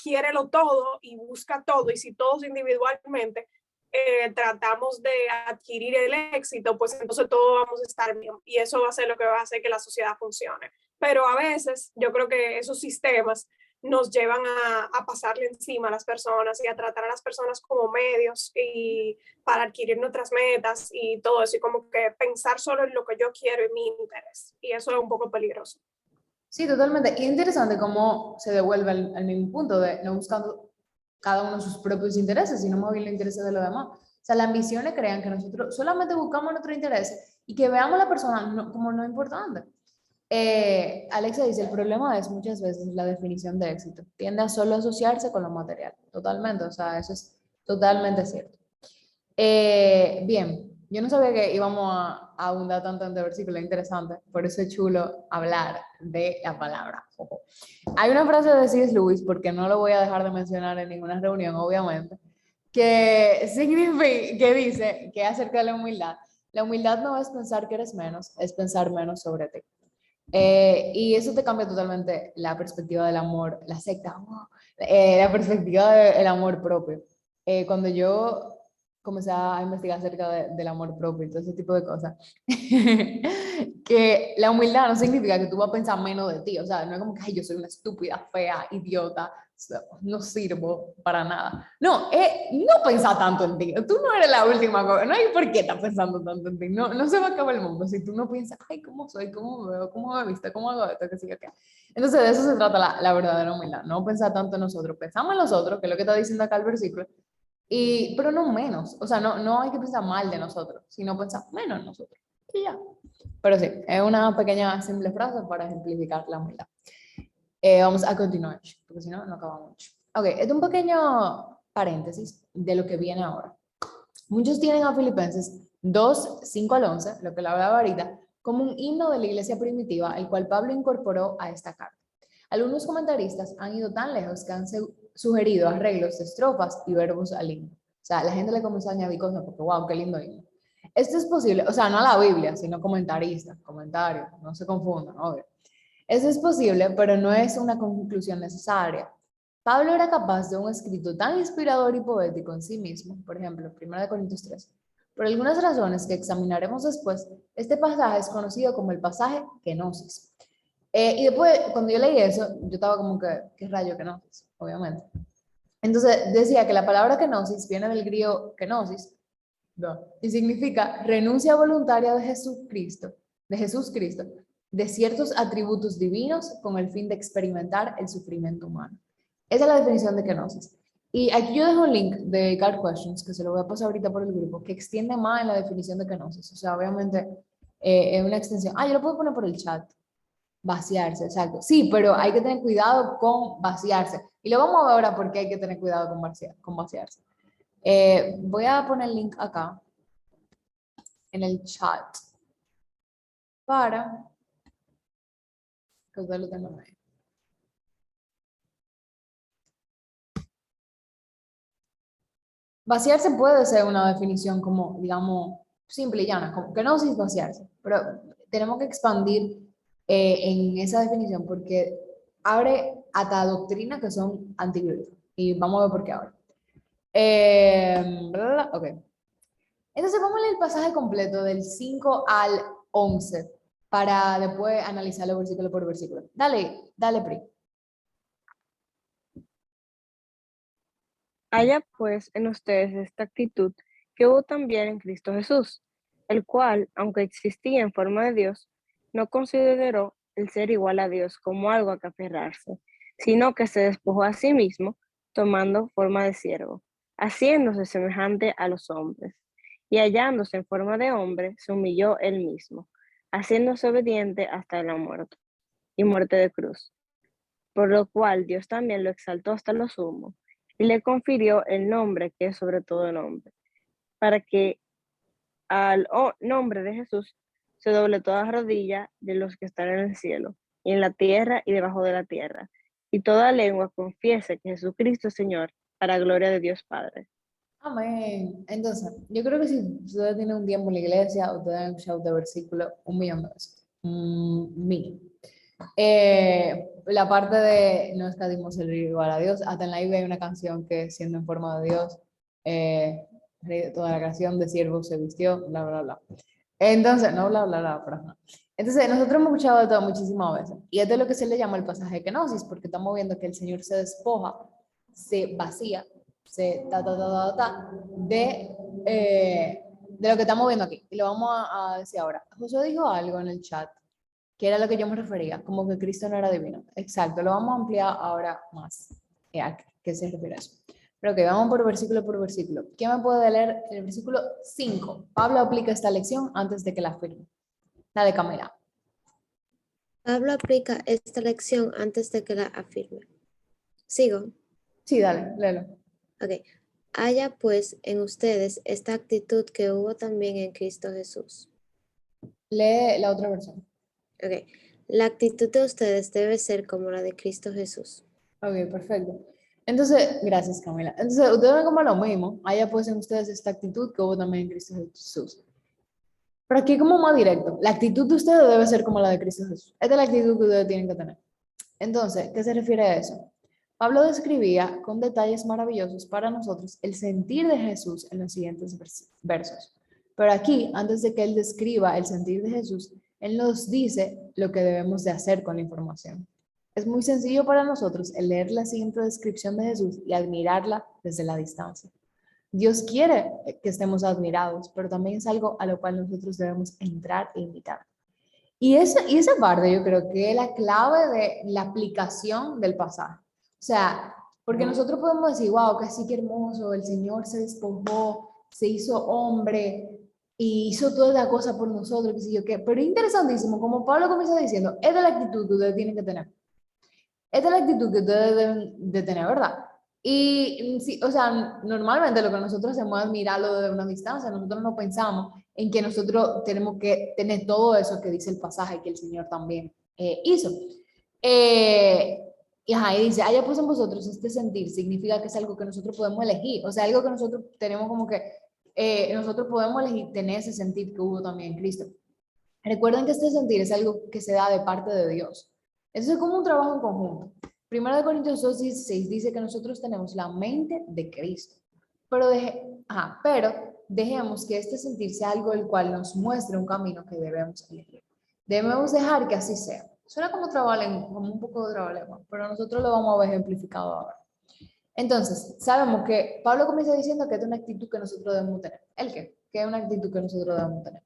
quiérelo todo y busca todo, y si todos individualmente tratamos de adquirir el éxito, pues entonces todos vamos a estar bien, y eso va a ser lo que va a hacer que la sociedad funcione. Pero a veces yo creo que esos sistemas nos llevan a pasarle encima a las personas y a tratar a las personas como medios y para adquirir nuestras metas y todo eso, y como que pensar solo en lo que yo quiero y mi interés, y eso es un poco peligroso. Sí, totalmente. Y interesante cómo se devuelve al mismo punto de no buscando cada uno sus propios intereses, sino más bien los intereses de los demás. O sea, las ambiciones crean que nosotros solamente buscamos nuestros intereses y que veamos a la persona como no importante. Alexa dice, el problema es muchas veces la definición de éxito. Tiende a solo asociarse con lo material. Totalmente, o sea, eso es totalmente cierto. Bien, yo no sabía que íbamos a abundar tanto en este versículo, interesante, por eso es chulo hablar de la palabra. Ojo. Hay una frase de C.S. Lewis, porque no lo voy a dejar de mencionar en ninguna reunión, obviamente, que significa, que dice, que acerca de la humildad. La humildad no es pensar que eres menos, es pensar menos sobre ti. Y eso te cambia totalmente la perspectiva del amor, la secta, wow, la perspectiva del amor propio. Cuando yo comencé a investigar acerca del amor propio y todo ese tipo de cosas, que la humildad no significa que tú vas a pensar menos de ti, o sea, no es como que ay, yo soy una estúpida, fea, idiota, no sirvo para nada. No, no pensar tanto en ti, tú no eres la última cosa, no hay por qué estar pensando tanto en ti, no se va a acabar el mundo si tú no piensas, ay, ¿cómo soy? ¿Cómo me veo? ¿Cómo me visto? ¿Cómo hago esto? Que sí, que. Entonces de eso se trata la verdadera humildad, no pensar tanto en nosotros, pensamos en los otros, que es lo que está diciendo acá el versículo, pero no menos, o sea, no hay que pensar mal de nosotros, sino pensar menos en nosotros. Y ya. Pero sí, es una pequeña simple frase para ejemplificar la humildad. Vamos a continuar, porque si no, no acabamos mucho. Ok, este es un pequeño paréntesis de lo que viene ahora. Muchos tienen a Filipenses 2, 5 al 11, lo que le hablaba ahorita, como un himno de la iglesia primitiva, el cual Pablo incorporó a esta carta. Algunos comentaristas han ido tan lejos que han sugerido arreglos de estrofas y verbos al himno. O sea, la gente le comenzó a añadir cosas porque, wow, qué lindo himno. Esto es posible, o sea, no a la Biblia, sino comentaristas, comentarios, no se confundan, obvio. Eso es posible, pero no es una conclusión necesaria. Pablo era capaz de un escrito tan inspirador y poético en sí mismo, por ejemplo, 1 Corintios 3. Por algunas razones que examinaremos después, este pasaje es conocido como el pasaje kenosis. Y después, cuando yo leí eso, yo estaba como que, ¿qué rayo kenosis? Obviamente. Entonces decía que la palabra kenosis viene del griego kenosis, ¿no? Y significa renuncia voluntaria de Jesucristo, de ciertos atributos divinos con el fin de experimentar el sufrimiento humano. Esa es la definición de kenosis. Y aquí yo dejo un link de Card Questions, que se lo voy a pasar ahorita por el grupo, que extiende más en la definición de kenosis. O sea, obviamente es una extensión. Yo lo puedo poner por el chat. Vaciarse, exacto. Sí, pero hay que tener cuidado con vaciarse. Y lo vamos a ver ahora por qué hay que tener cuidado con vaciarse. Voy a poner el link acá, en el chat, para que ustedes lo tengan ahí. Vaciarse puede ser una definición como, digamos, simple y llana, como que no es vaciarse, pero tenemos que expandir en esa definición porque abre hasta doctrinas que son antibíblicas. Y vamos a ver por qué ahora. Ok. Entonces vamos a leer el pasaje completo del 5 al 11 para después analizarlo versículo por versículo. Dale, Pri. Haya pues en ustedes esta actitud que hubo también en Cristo Jesús, el cual, aunque existía en forma de Dios, no consideró el ser igual a Dios como algo a que aferrarse, sino que se despojó a sí mismo, tomando forma de siervo, haciéndose semejante a los hombres, y hallándose en forma de hombre, se humilló él mismo, haciéndose obediente hasta la muerte, y muerte de cruz, por lo cual Dios también lo exaltó hasta lo sumo, y le confirió el nombre que es sobre todo nombre, para que al nombre de Jesús se doble toda rodilla de los que están en el cielo, y en la tierra y debajo de la tierra, y toda lengua confiese que Jesucristo es Señor, para gloria de Dios Padre. Amén. Entonces, yo creo que si ustedes tienen un tiempo en la iglesia, ustedes han escuchado este versículo 1.000.000 de veces. Mil. La parte de no escatimos el igual a Dios, hasta en la Biblia hay una canción que siendo en forma de Dios, rey de toda la creación, de siervo se vistió, bla, bla, bla. Entonces, no bla, bla, bla, pero no. Entonces, nosotros hemos escuchado de todo muchísimas veces, y esto es lo que se le llama el pasaje de kenosis, porque estamos viendo que el Señor se despoja, se vacía, de lo que estamos viendo aquí, y lo vamos a decir ahora. José dijo algo en el chat, que era lo que yo me refería, como que Cristo no era divino. Exacto, lo vamos a ampliar ahora más. ¿A qué se refiere eso? Pero ok, vamos por versículo. ¿Quién me puede leer el versículo 5? Pablo aplica esta lección antes de que la firme. Dale, Camila. Pablo aplica esta lección antes de que la afirme. ¿Sigo? Sí, dale, léelo. Ok. Haya pues en ustedes esta actitud que hubo también en Cristo Jesús. Lee la otra versión. Ok. La actitud de ustedes debe ser como la de Cristo Jesús. Ok, perfecto. Entonces, gracias, Camila. Entonces, ustedes ven como lo mismo. Haya pues en ustedes esta actitud que hubo también en Cristo Jesús. Pero aquí como más directo. La actitud de ustedes debe ser como la de Cristo Jesús. Esta es la actitud que ustedes tienen que tener. Entonces, ¿qué se refiere a eso? Pablo describía con detalles maravillosos para nosotros el sentir de Jesús en los siguientes versos. Pero aquí, antes de que él describa el sentir de Jesús, él nos dice lo que debemos de hacer con la información. Es muy sencillo para nosotros el leer la siguiente descripción de Jesús y admirarla desde la distancia. Dios quiere que estemos admirados, pero también es algo a lo cual nosotros debemos entrar e imitar. Y esa parte yo creo que es la clave de la aplicación del pasaje. O sea, porque nosotros podemos decir, wow, que sí, que hermoso, el Señor se despojó, se hizo hombre y hizo toda la cosa por nosotros, qué sé yo qué. Pero es interesantísimo, como Pablo comienza diciendo, esta es la actitud que ustedes tienen que tener. Esta es la actitud que ustedes deben de tener, ¿verdad? Y sí, o sea, normalmente lo que nosotros hacemos es mirarlo desde una distancia, nosotros no pensamos en que nosotros tenemos que tener todo eso que dice el pasaje que el Señor también hizo. Y ajá, y dice, haya pues en vosotros este sentir, significa que es algo que nosotros podemos elegir, o sea, algo que nosotros tenemos como que, nosotros podemos elegir tener ese sentir que hubo también en Cristo. Recuerden que este sentir es algo que se da de parte de Dios. Eso es como un trabajo en conjunto. Primero de Corintios 2:16 dice que nosotros tenemos la mente de Cristo. Pero dejemos que este sentir sea algo el cual nos muestre un camino que debemos elegir. Debemos dejar que así sea. Suena como como un poco de trabalengua, pero nosotros lo vamos a ver ejemplificado ahora. Entonces, sabemos que Pablo comienza diciendo que es una actitud que nosotros debemos tener. ¿El qué? Que es una actitud que nosotros debemos tener.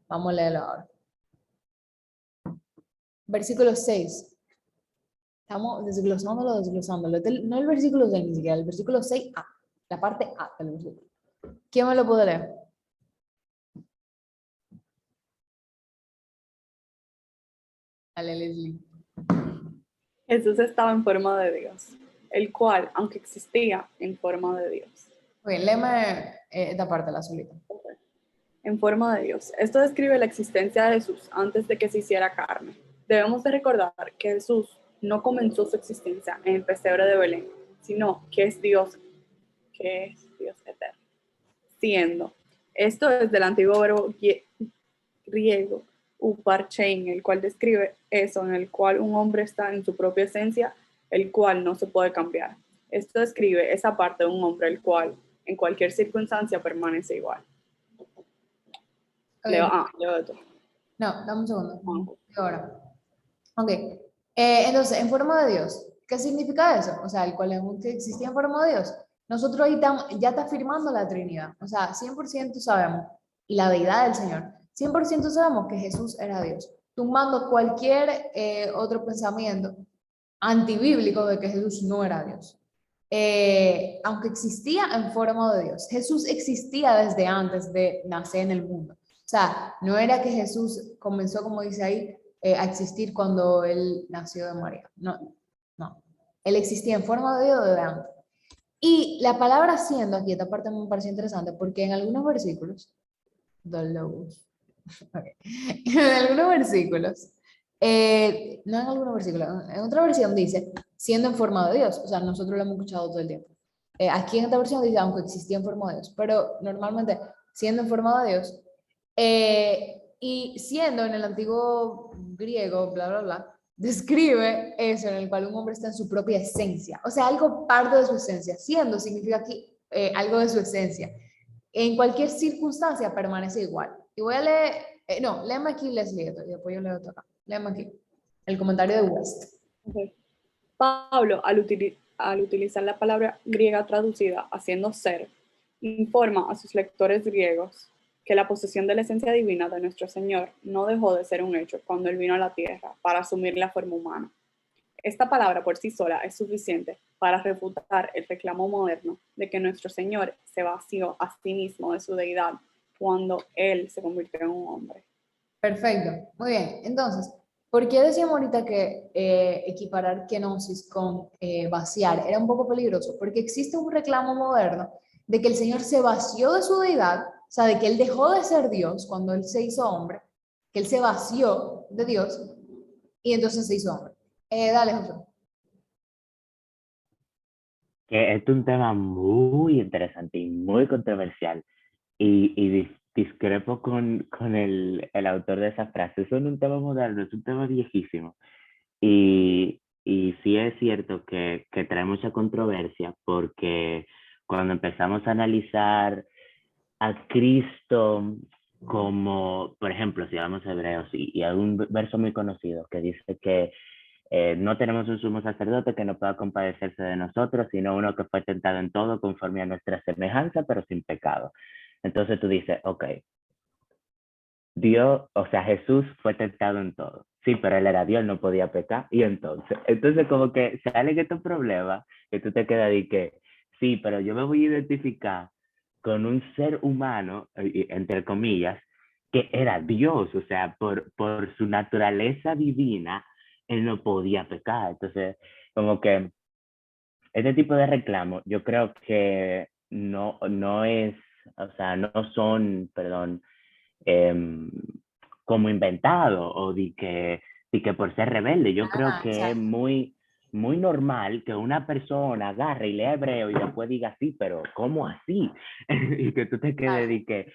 Vamos a leerlo ahora. Versículo 6. Estamos desglosándolo. No el versículo 6 ni siquiera, el versículo 6a. La parte A del versículo. ¿Quién me lo puede leer? Dale, Leslie. Jesús estaba en forma de Dios, el cual, aunque existía en forma de Dios. Ok, léeme esta parte, la solita. En forma de Dios. Esto describe la existencia de Jesús antes de que se hiciera carne. Debemos de recordar que Jesús no comenzó su existencia en el pesebre de Belén, sino que es Dios eterno. Siendo. Esto es del antiguo verbo griego uparchein, el cual describe eso, en el cual un hombre está en su propia esencia, el cual no se puede cambiar. Esto describe esa parte de un hombre, el cual en cualquier circunstancia permanece igual. Okay. Leo esto. No, dame un segundo. Ahora. Ok. Entonces, en forma de Dios, ¿qué significa eso? O sea, el cual existía en forma de Dios. Nosotros ahí ya está afirmando la Trinidad. O sea, 100% sabemos, y la deidad del Señor, 100% sabemos que Jesús era Dios. Tumbando cualquier otro pensamiento antibíblico de que Jesús no era Dios. Aunque existía en forma de Dios, Jesús existía desde antes de nacer en el mundo. O sea, no era que Jesús comenzó, como dice ahí, a existir cuando él nació de María. No, no. Él existía en forma de Dios desde antes. Y la palabra siendo, aquí esta parte me parece interesante, porque en algunos versículos, okay. En algunos versículos, no en algunos versículos, en otra versión dice, siendo en forma de Dios. O sea, nosotros lo hemos escuchado todo el tiempo. Aquí en esta versión dice, aunque existía en forma de Dios, pero normalmente, siendo en forma de Dios, y siendo en el antiguo griego, bla, bla, bla, describe eso en el cual un hombre está en su propia esencia. O sea, algo parte de su esencia. Siendo significa aquí algo de su esencia. En cualquier circunstancia permanece igual. Y voy a leer, léeme aquí Leslie, y después yo leo esto acá. Léeme aquí, el comentario de West. Okay. Pablo, al utilizar la palabra griega traducida, haciendo ser, informa a sus lectores griegos que la posesión de la esencia divina de nuestro Señor no dejó de ser un hecho cuando Él vino a la tierra para asumir la forma humana. Esta palabra por sí sola es suficiente para refutar el reclamo moderno de que nuestro Señor se vació a sí mismo de su deidad cuando Él se convirtió en un hombre. Perfecto, muy bien. Entonces, ¿por qué decíamos ahorita que equiparar kenosis con vaciar era un poco peligroso? Porque existe un reclamo moderno de que el Señor se vació de su deidad, o sea, de que Él dejó de ser Dios cuando Él se hizo hombre, que Él se vació de Dios y entonces se hizo hombre. Dale, José. Que es un tema muy interesante y muy controversial. Y discrepo con el autor de esa frase. Eso no es un tema moderno, es un tema viejísimo. Y sí es cierto que trae mucha controversia porque cuando empezamos a analizar a Cristo como, por ejemplo, si vamos a Hebreos, y hay un verso muy conocido que dice que no tenemos un sumo sacerdote que no pueda compadecerse de nosotros, sino uno que fue tentado en todo conforme a nuestra semejanza, pero sin pecado. Entonces tú dices, ok, Dios, o sea, Jesús fue tentado en todo. Sí, pero él era Dios, no podía pecar. Y entonces como que sale que tu problema, que tú te quedas de que, sí, pero yo me voy a identificar con un ser humano, entre comillas, que era Dios, o sea, por su naturaleza divina, él no podía pecar. Entonces, como que este tipo de reclamo, yo creo que no es, o sea, no son, perdón, como inventado o de que por ser rebelde. Yo creo que es muy normal que una persona agarre y lea hebreo y después diga sí, pero ¿cómo así? Y que tú te quedes de que,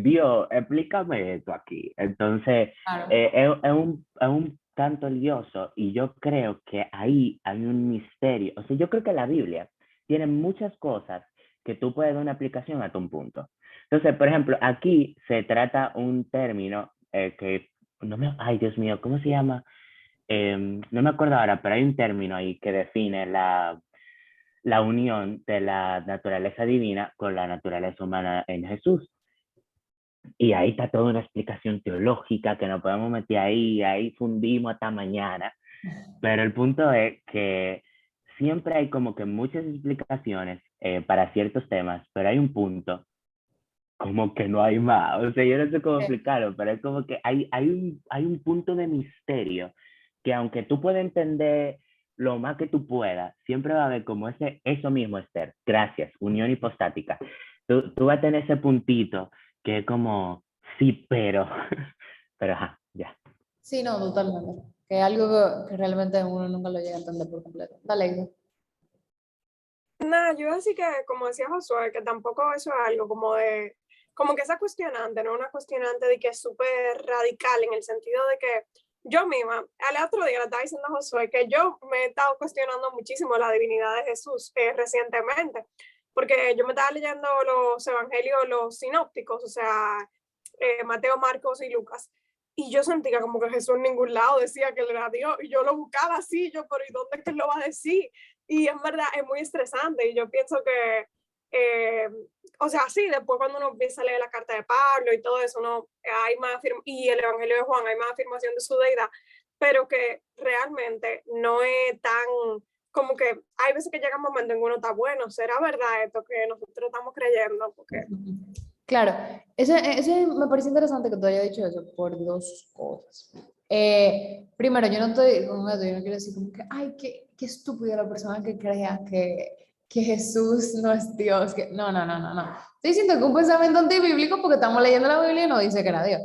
Dios, explícame esto aquí. Entonces, es un tanto lioso y yo creo que ahí hay un misterio. O sea, yo creo que la Biblia tiene muchas cosas que tú puedes dar una aplicación hasta un punto. Entonces, por ejemplo, aquí se trata un término que, ay Dios mío, ¿cómo se llama? No me acuerdo ahora, pero hay un término ahí que define la unión de la naturaleza divina con la naturaleza humana en Jesús. Y ahí está toda una explicación teológica que nos podemos meter ahí fundimos hasta mañana. Pero el punto es que siempre hay como que muchas explicaciones para ciertos temas, pero hay un punto como que no hay más. O sea, yo no sé cómo explicarlo, pero es como que hay un punto de misterio que aunque tú puedas entender lo más que tú puedas, siempre va a haber como eso mismo, Esther. Gracias, unión hipostática. Tú vas a tener ese puntito que es como, sí, pero, pero ajá, ya. Sí, no, totalmente. Que es algo que realmente uno nunca lo llega a entender por completo. Dale, Igor. Nada, yo así que, como decía Josué, que tampoco eso es algo como que esa cuestionante, no una cuestionante de que es súper radical en el sentido de que yo misma, al otro día le estaba diciendo a Josué que yo me he estado cuestionando muchísimo la divinidad de Jesús recientemente, porque yo me estaba leyendo los evangelios, los sinópticos, o sea, Mateo, Marcos y Lucas, y yo sentía como que Jesús en ningún lado decía que él era Dios, y yo lo buscaba así, pero ¿y dónde es que él lo va a decir? Y en verdad es muy estresante, y yo pienso que o sea, sí, después cuando uno empieza a leer la carta de Pablo y todo eso, hay más y el Evangelio de Juan, hay más afirmación de su deidad, pero que realmente no es tan, como que hay veces que llega un momento en que uno está, bueno, ¿será verdad esto que nosotros estamos creyendo? Porque... Claro, ese me parece interesante que tú hayas dicho eso por dos cosas. Primero, yo no estoy con esto, yo no quiero decir como que, ay, qué estúpida la persona que crea que Jesús no es Dios. No. Estoy diciendo que un pensamiento antibíblico porque estamos leyendo la Biblia y no dice que era Dios.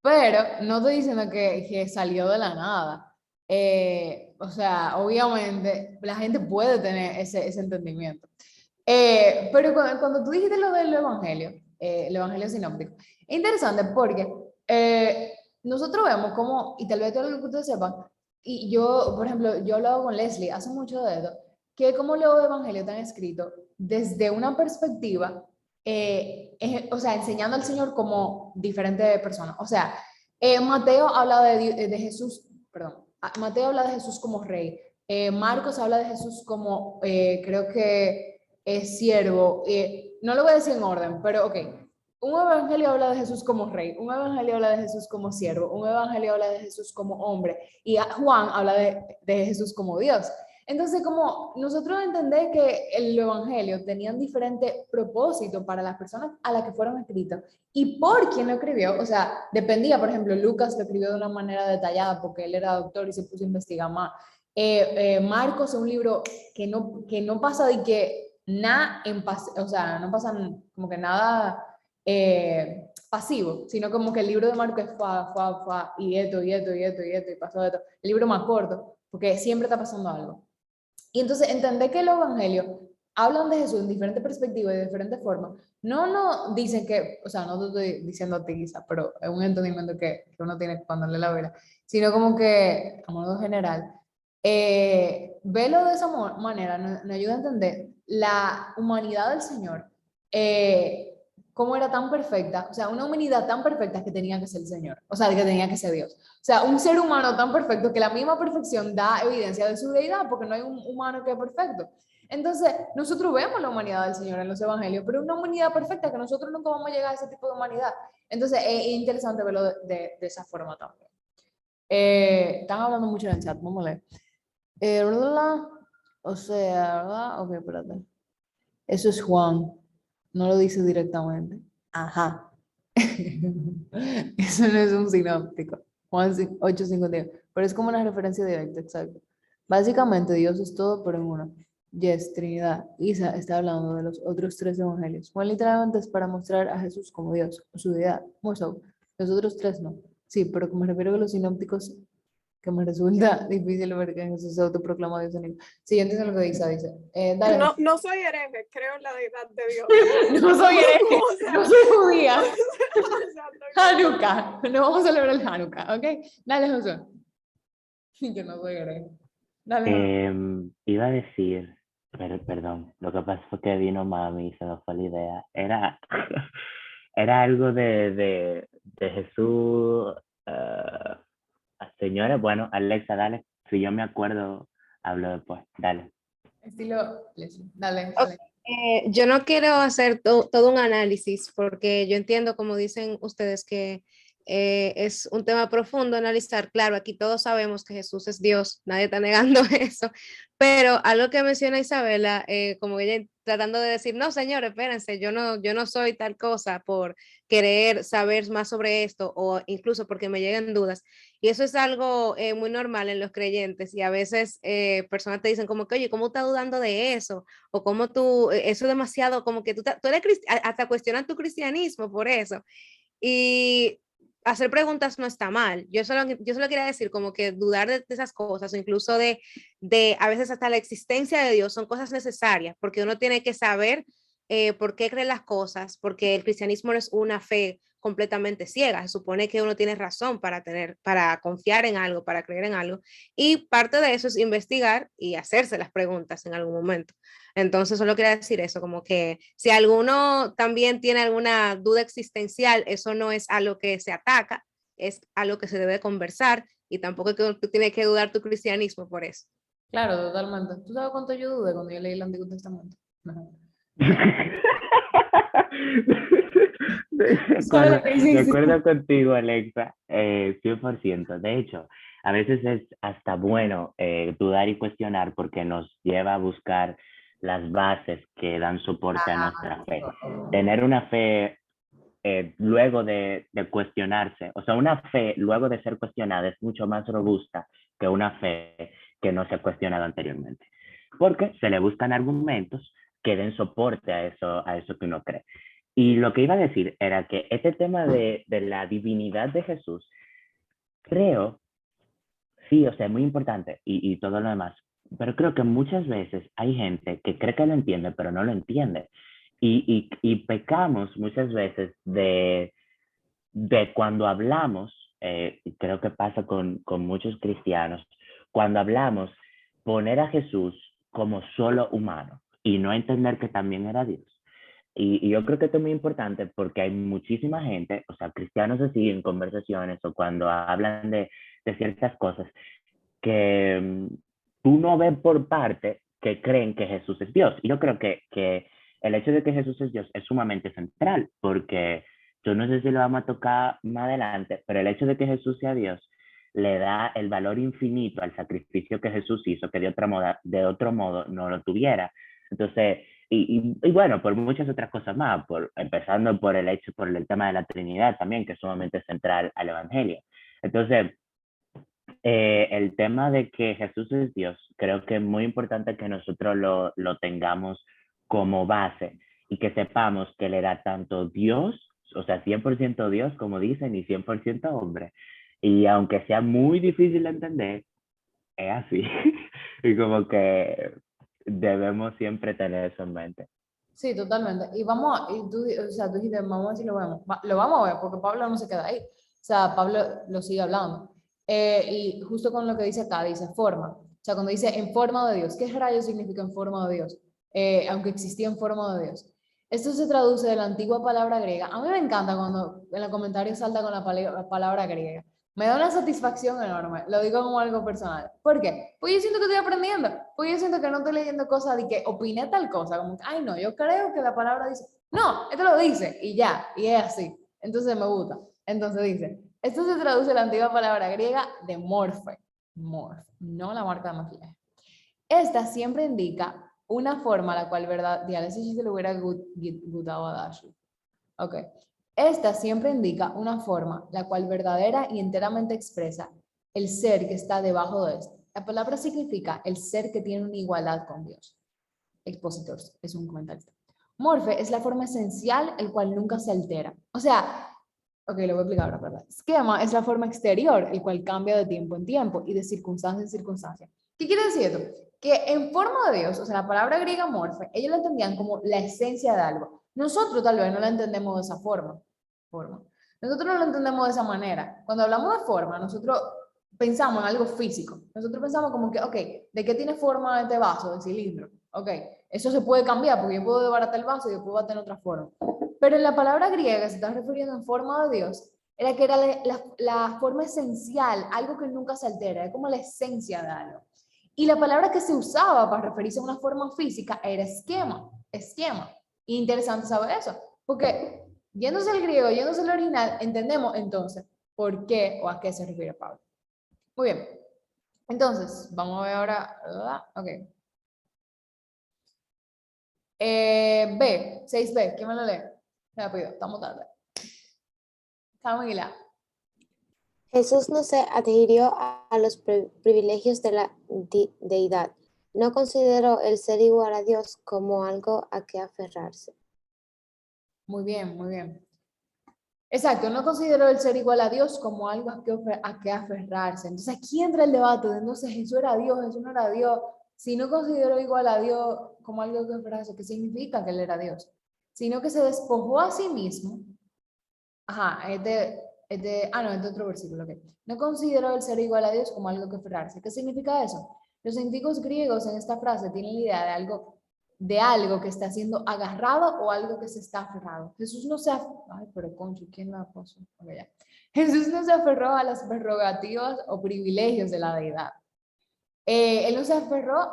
Pero no estoy diciendo que salió de la nada. O sea, obviamente la gente puede tener ese entendimiento. Pero cuando tú dijiste lo del Evangelio, el Evangelio sinóptico, es interesante porque nosotros vemos como, y tal vez todo lo que ustedes sepan, y yo, por ejemplo, yo he hablado con Leslie hace mucho de esto, que como los evangelios están escritos desde una perspectiva, o sea, enseñando al Señor como diferente persona. O sea, Mateo habla de Jesús, perdón, Mateo habla de Jesús como rey, Marcos habla de Jesús como, creo que es siervo, no lo voy a decir en orden, pero ok, un evangelio habla de Jesús como rey, un evangelio habla de Jesús como siervo, un evangelio habla de Jesús como hombre y Juan habla de Jesús como Dios. Entonces, como nosotros entendemos que el evangelio tenían diferente propósito para las personas a las que fueron escritos y por quién lo escribió, o sea, dependía, por ejemplo, Lucas lo escribió de una manera detallada porque él era doctor y se puso a investigar más. Marcos es un libro que no pasa de que nada o sea, no pasa como que nada pasivo, sino como que el libro de Marcos es y esto, y esto, y esto, y esto, y pasó esto. El libro más corto, porque siempre está pasando algo. Y entonces entender que los evangelios hablan de Jesús en diferentes perspectivas y de diferentes formas. No dicen que, o sea, no te estoy diciendo a ti quizá, pero es un entendimiento que uno tiene cuando lee la Biblia, sino como que, a modo general, verlo de esa manera nos ayuda a entender la humanidad del Señor, cómo era tan perfecta, o sea, una humanidad tan perfecta que tenía que ser el Señor, o sea, que tenía que ser Dios. O sea, un ser humano tan perfecto que la misma perfección da evidencia de su deidad, porque no hay un humano que es perfecto. Entonces, nosotros vemos la humanidad del Señor en los evangelios, pero una humanidad perfecta que nosotros nunca vamos a llegar a ese tipo de humanidad. Entonces, es interesante verlo de esa forma también. Están hablando mucho en el chat, vamos a leer. O sea, ¿verdad? Ok, espérate. Eso es Juan. No lo dice directamente. Ajá. Eso no es un sinóptico. Juan 8:51. Pero es como una referencia directa, exacto. Básicamente, Dios es todo, pero en uno. Yes, Trinidad. Isa está hablando de los otros tres evangelios. Juan literalmente es para mostrar a Jesús como Dios, o su deidad. More so. Los otros tres no. Sí, pero como me refiero a los sinópticos, que me resulta difícil ver que Jesús se autoproclama Dios en él. Sí, yo entiendo lo que dice. Dale. No, no soy hereje, creo en la deidad de Dios. No soy hereje, O sea, no soy judía. o sea, Hanukkah, no vamos a celebrar el Hanukkah, ¿ok? Dale, Josué. Yo no soy hereje. Dale, Josué. Iba a decir, pero perdón, lo que pasó fue que vino mami y se nos fue la idea. Era algo de Jesús. Señores, bueno, Alexa, dale. Si yo me acuerdo, hablo después. Dale. Estilo Leslie. Dale, dale. Yo no quiero hacer todo un análisis porque yo entiendo, como dicen ustedes, que es un tema profundo analizar. Claro, aquí todos sabemos que Jesús es Dios, nadie está negando eso, pero algo que menciona Isabela, como ella tratando de decir, no, señores, espérense, yo no soy tal cosa por querer saber más sobre esto o incluso porque me llegan dudas. Y eso es algo muy normal en los creyentes y a veces personas te dicen como que, oye, ¿cómo estás dudando de eso? O cómo tú, eso es demasiado, como que tú eres hasta cuestionan tu cristianismo por eso. Y hacer preguntas no está mal. Yo solo quería decir como que dudar de esas cosas o incluso de a veces hasta la existencia de Dios son cosas necesarias porque uno tiene que saber por qué cree las cosas, porque el cristianismo no es una fe completamente ciega. Se supone que uno tiene razón para confiar en algo, para creer en algo. Y parte de eso es investigar y hacerse las preguntas en algún momento. Entonces, solo quería decir eso, como que si alguno también tiene alguna duda existencial, eso no es a lo que se ataca, es a lo que se debe conversar y tampoco es que tú tienes que dudar tu cristianismo por eso. Claro, totalmente. ¿Tú sabes cuánto yo dudé cuando yo leí el Antiguo Testamento? No. De acuerdo contigo, Alexa, 100%. De hecho, a veces es hasta bueno dudar y cuestionar porque nos lleva a buscar las bases que dan soporte a nuestra fe. Tener una fe luego de cuestionarse, o sea, una fe luego de ser cuestionada es mucho más robusta que una fe que no se ha cuestionado anteriormente, porque se le buscan argumentos que den soporte a eso que uno cree. Y lo que iba a decir era que este tema de la divinidad de Jesús, creo, sí, o sea, es muy importante y todo lo demás, pero creo que muchas veces hay gente que cree que lo entiende, pero no lo entiende. Y pecamos muchas veces de cuando hablamos, y creo que pasa con muchos cristianos, cuando hablamos, poner a Jesús como solo humano y no entender que también era Dios. Y yo creo que esto es muy importante porque hay muchísima gente, o sea, cristianos así en conversaciones o cuando hablan de ciertas cosas, que tú no ves por parte que creen que Jesús es Dios. Y yo creo que el hecho de que Jesús es Dios es sumamente central, porque yo no sé si lo vamos a tocar más adelante, pero el hecho de que Jesús sea Dios le da el valor infinito al sacrificio que Jesús hizo, que de otro modo no lo tuviera. Entonces, y bueno, por muchas otras cosas más, empezando por el tema de la Trinidad también, que es sumamente central al Evangelio. Entonces, el tema de que Jesús es Dios, creo que es muy importante que nosotros lo tengamos como base y que sepamos que Él era tanto Dios, o sea, 100% Dios, como dicen, y 100% hombre. Y aunque sea muy difícil de entender, es así. Y como que debemos siempre tener eso en mente. Sí, totalmente. Y tú dijiste, vamos a ver si lo vemos. Lo vamos a ver, porque Pablo no se queda ahí. O sea, Pablo lo sigue hablando. Y justo con lo que dice acá, dice forma. O sea, cuando dice en forma de Dios, ¿qué rayos significa en forma de Dios? Aunque existía en forma de Dios. Esto se traduce de la antigua palabra griega. A mí me encanta cuando en los comentarios salta con la palabra griega. Me da una satisfacción enorme, lo digo como algo personal. ¿Por qué? Pues yo siento que estoy aprendiendo, pues yo siento que no estoy leyendo cosas de que opiné tal cosa, como que, ay no, yo creo que la palabra dice, no, esto lo dice, y ya, y es así. Entonces me gusta. Entonces dice, esto se traduce de la antigua palabra griega de morfe, no la marca de maquillaje. Esta siempre indica una forma a la cual, ¿verdad? Ya si se lo hubiera gustado a Dashi. Ok. Esta siempre indica una forma la cual verdadera y enteramente expresa el ser que está debajo de esto. La palabra significa el ser que tiene una igualdad con Dios. Expositor es un comentarista. Morfe es la forma esencial, el cual nunca se altera. O sea, ok, lo voy a explicar ahora, ¿verdad? Esquema es la forma exterior, el cual cambia de tiempo en tiempo y de circunstancia en circunstancia. ¿Qué quiere decir esto? Que en forma de Dios, o sea, la palabra griega morfe, ellos la entendían como la esencia de algo. Nosotros tal vez no la entendemos de esa forma. Nosotros no lo entendemos de esa manera. Cuando hablamos de forma, nosotros pensamos en algo físico. Nosotros pensamos como que, ok, ¿de qué tiene forma este vaso? De cilindro. Ok, eso se puede cambiar porque yo puedo desbaratar el vaso y después va a tener otra forma. Pero en la palabra griega se está refiriendo en forma de Dios, era que era la forma esencial, algo que nunca se altera, es como la esencia de algo. Y la palabra que se usaba para referirse a una forma física era esquema. Y interesante saber eso, porque yéndose al griego, yéndose al original, entendemos entonces por qué o a qué se refiere Pablo. Muy bien. Entonces, vamos a ver ahora. Ok. B, 6B, ¿quién me lo lee? Rápido, estamos tarde. Camila. Jesús no se adhirió a los privilegios de la deidad. No consideró el ser igual a Dios como algo a que aferrarse. Muy bien, muy bien. Exacto, no consideró el ser igual a Dios como algo a que aferrarse. Entonces aquí entra el debate de entonces Jesús era Dios, Jesús no era Dios. Si no consideró igual a Dios como algo a que aferrarse, ¿qué significa que él era Dios? Sino que se despojó a sí mismo. Ajá, este otro versículo. Okay. No consideró el ser igual a Dios como algo que aferrarse. ¿Qué significa eso? Los antiguos griegos en esta frase tienen la idea de algo que está siendo agarrado o algo que se está aferrado. Jesús no se ¿quién la puso? Okay, ya. Jesús no se aferró a las prerrogativas o privilegios de la deidad. Él no se aferró,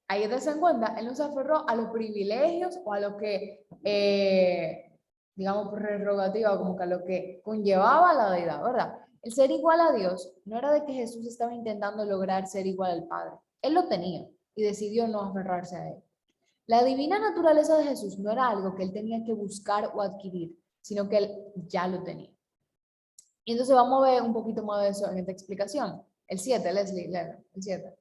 ahí te en cuenta, él no se aferró a los privilegios o a lo que, digamos, prerrogativa, como que a lo que conllevaba la deidad, ¿verdad? El ser igual a Dios no era de que Jesús estaba intentando lograr ser igual al Padre. Él lo tenía y decidió no aferrarse a él. La divina naturaleza de Jesús no era algo que él tenía que buscar o adquirir, sino que él ya lo tenía. Y entonces vamos a ver un poquito más de eso en esta explicación. El 7, Leslie, el 7.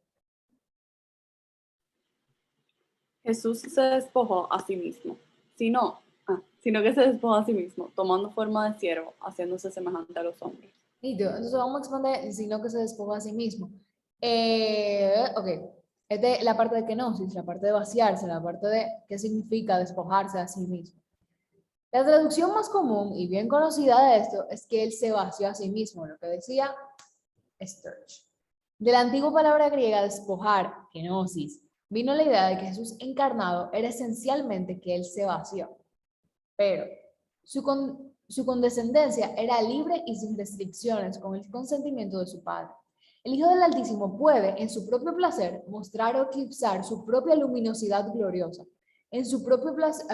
Jesús se despojó a sí mismo, sino que se despojó a sí mismo, tomando forma de siervo, haciéndose semejante a los hombres. Entonces vamos a exponer, sino que se despojó a sí mismo. Ok, es la parte de kenosis, la parte de vaciarse, la parte de qué significa despojarse a sí mismo. La traducción más común y bien conocida de esto es que él se vació a sí mismo, lo que decía Sturge. De la antigua palabra griega despojar, kenosis, vino la idea de que Jesús encarnado era esencialmente que él se vació, pero su condescendencia era libre y sin restricciones con el consentimiento de su Padre. El Hijo del Altísimo puede, en su propio placer, mostrar o eclipsar su propia luminosidad gloriosa. en su propio placer,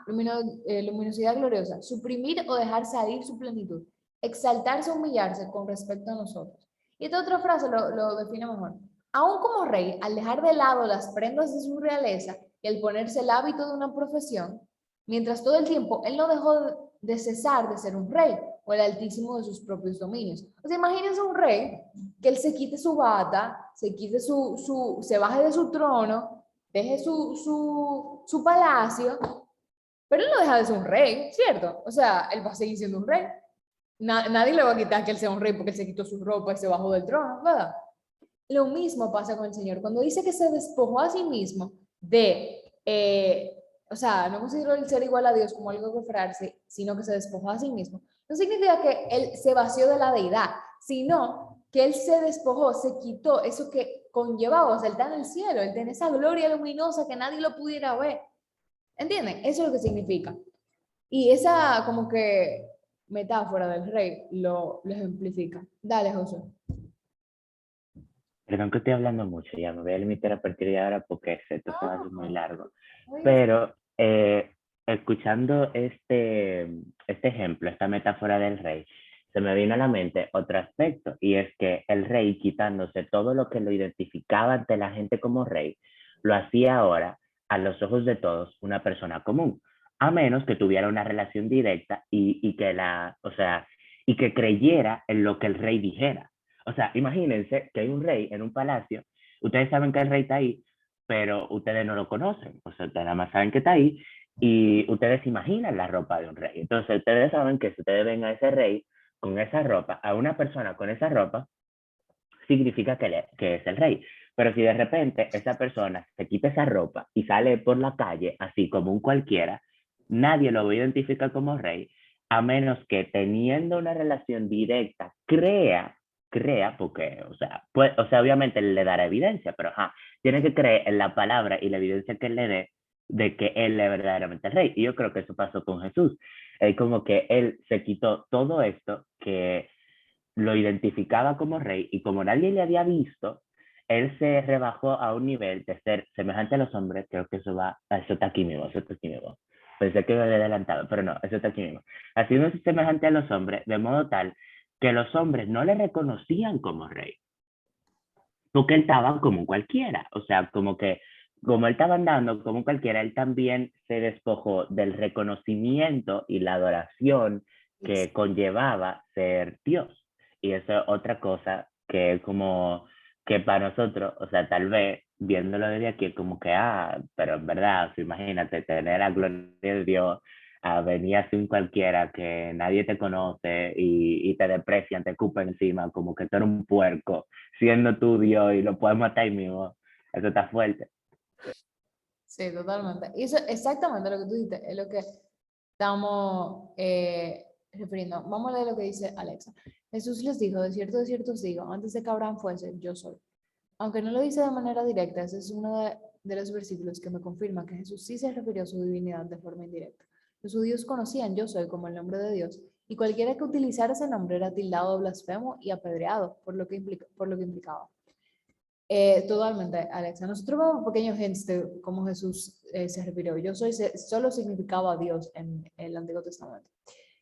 luminosidad gloriosa, suprimir o dejar salir su plenitud, exaltarse o humillarse con respecto a nosotros. Y esta otra frase lo define mejor. Aún como rey, al dejar de lado las prendas de su realeza y al ponerse el hábito de una profesión, mientras todo el tiempo él no dejó de cesar de ser un rey o el altísimo de sus propios dominios. O sea, imagínense un rey que él se quite su bata, se baje de su trono, deje su palacio, pero él no deja de ser un rey, ¿cierto? O sea, él va a seguir siendo un rey. Nadie le va a quitar que él sea un rey porque él se quitó su ropa y se bajó del trono, ¿verdad? Lo mismo pasa con el Señor. Cuando dice que se despojó a sí mismo o sea, no consideró el ser igual a Dios como algo que aferrarse, sino que se despojó a sí mismo. No significa que él se vació de la deidad, sino que él se despojó, se quitó eso que conllevaba, o sea, él está en el cielo, él tiene esa gloria luminosa que nadie lo pudiera ver. ¿Entienden? Eso es lo que significa. Y esa como que metáfora del rey lo ejemplifica. Dale, José. Perdón que estoy hablando mucho, ya me voy a limitar a partir de ahora porque esto se va a hacer muy largo. Pero escuchando este ejemplo, esta metáfora del rey, se me vino a la mente otro aspecto, y es que el rey, quitándose todo lo que lo identificaba ante la gente como rey, lo hacía ahora, a los ojos de todos, una persona común, a menos que tuviera una relación directa y que creyera en lo que el rey dijera. O sea, imagínense que hay un rey en un palacio, ustedes saben que el rey está ahí, pero ustedes no lo conocen, o sea, ustedes nada más saben que está ahí y ustedes imaginan la ropa de un rey. Entonces, ustedes saben que si ustedes ven a ese rey con esa ropa, a una persona con esa ropa, significa que es el rey. Pero si de repente esa persona se quita esa ropa y sale por la calle así como un cualquiera, nadie lo va a identificar como rey, a menos que teniendo una relación directa crea, porque, obviamente le dará evidencia, pero tiene que creer en la palabra y la evidencia que él le dé de que él es verdaderamente el rey. Y yo creo que eso pasó con Jesús. Como que él se quitó todo esto que lo identificaba como rey, y como nadie le había visto, él se rebajó a un nivel de ser semejante a los hombres. Creo que eso está aquí mismo, Pensé que lo había adelantado, pero no, eso está aquí mismo. Haciéndose semejante a los hombres, de modo tal que los hombres no le reconocían como rey, porque él estaba como cualquiera. O sea, como él estaba andando como cualquiera, él también se despojó del reconocimiento y la adoración que conllevaba ser Dios. Y eso es otra cosa que es como que para nosotros, o sea, tal vez viéndolo desde aquí, es como que, pero en verdad, imagínate tener la gloria de Dios, a venir así un cualquiera que nadie te conoce y te desprecian, te escupen encima, como que tú eres un puerco, siendo tú Dios y lo puedes matar ahí mismo. Eso está fuerte. Sí, totalmente. Y eso exactamente lo que tú dices, es lo que estamos refiriendo. Vamos a leer lo que dice Alexa. Jesús les dijo, de cierto os digo, antes de que Abraham fuese, yo soy. Aunque no lo dice de manera directa, ese es uno de los versículos que me confirma que Jesús sí se refirió a su divinidad de forma indirecta. Los judíos conocían yo soy como el nombre de Dios, y cualquiera que utilizara ese nombre era tildado de blasfemo y apedreado por lo que implicaba. Totalmente, Alexa. Nosotros vemos pequeños hints de cómo Jesús se refirió. Yo soy solo significaba a Dios en el Antiguo Testamento.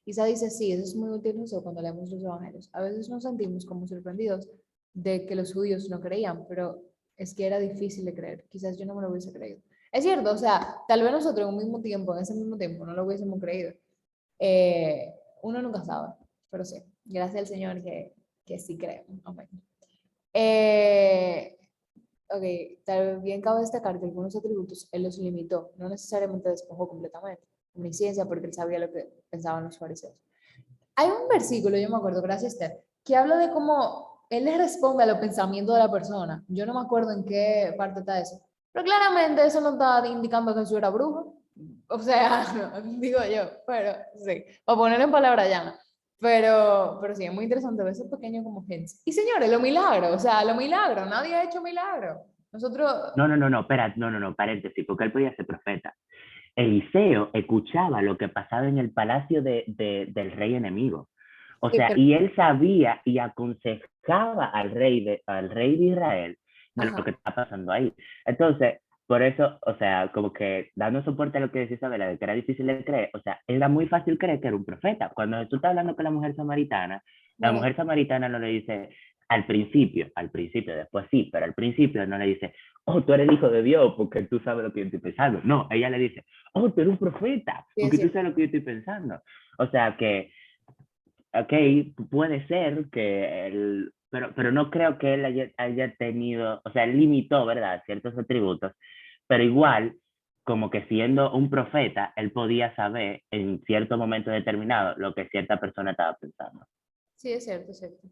Isa dice, sí, eso es muy útil cuando leemos los evangelios. A veces nos sentimos como sorprendidos de que los judíos no creían, pero es que era difícil de creer. Quizás yo no me lo hubiese creído. Es cierto, o sea, tal vez nosotros en ese mismo tiempo, no lo hubiésemos creído. Uno nunca sabe, pero sí, gracias al Señor que sí creemos. Amén. Ok, tal bien cabe destacar que algunos atributos él los limitó, no necesariamente despojó completamente, omnisciencia, porque él sabía lo que pensaban los fariseos. Hay un versículo, yo me acuerdo, gracias Esther, que habla de cómo él les responde a los pensamientos de la persona. Yo no me acuerdo en qué parte está eso, pero claramente eso no está indicando que Jesús era brujo. O sea, digo yo, pero sí, para poner en palabras llanas. Pero sí, es muy interesante ver esos pequeños como hints. Y señores, los milagros, o sea, los milagros, nadie ha hecho milagros. Nosotros... No, paréntesis, porque él podía ser profeta. Eliseo escuchaba lo que pasaba en el palacio del rey enemigo. O sea, y él sabía y aconsejaba al rey de Israel de lo que está pasando ahí. Entonces, por eso, o sea, como que dando soporte a lo que decía Isabela, de que era difícil de creer, o sea, era muy fácil creer que era un profeta. Cuando tú estás hablando con la mujer samaritana no le dice al principio, después sí, pero al principio no le dice, oh, tú eres el hijo de Dios porque tú sabes lo que yo estoy pensando. No, ella le dice, oh, tú eres un profeta Sí, porque sí. tú sabes lo que yo estoy pensando. O sea que, ok, puede ser que él, pero no creo que él haya tenido, o sea, él limitó, ¿verdad?, ciertos atributos, pero igual, como que siendo un profeta, él podía saber en cierto momento determinado lo que cierta persona estaba pensando. Sí, es cierto, es cierto.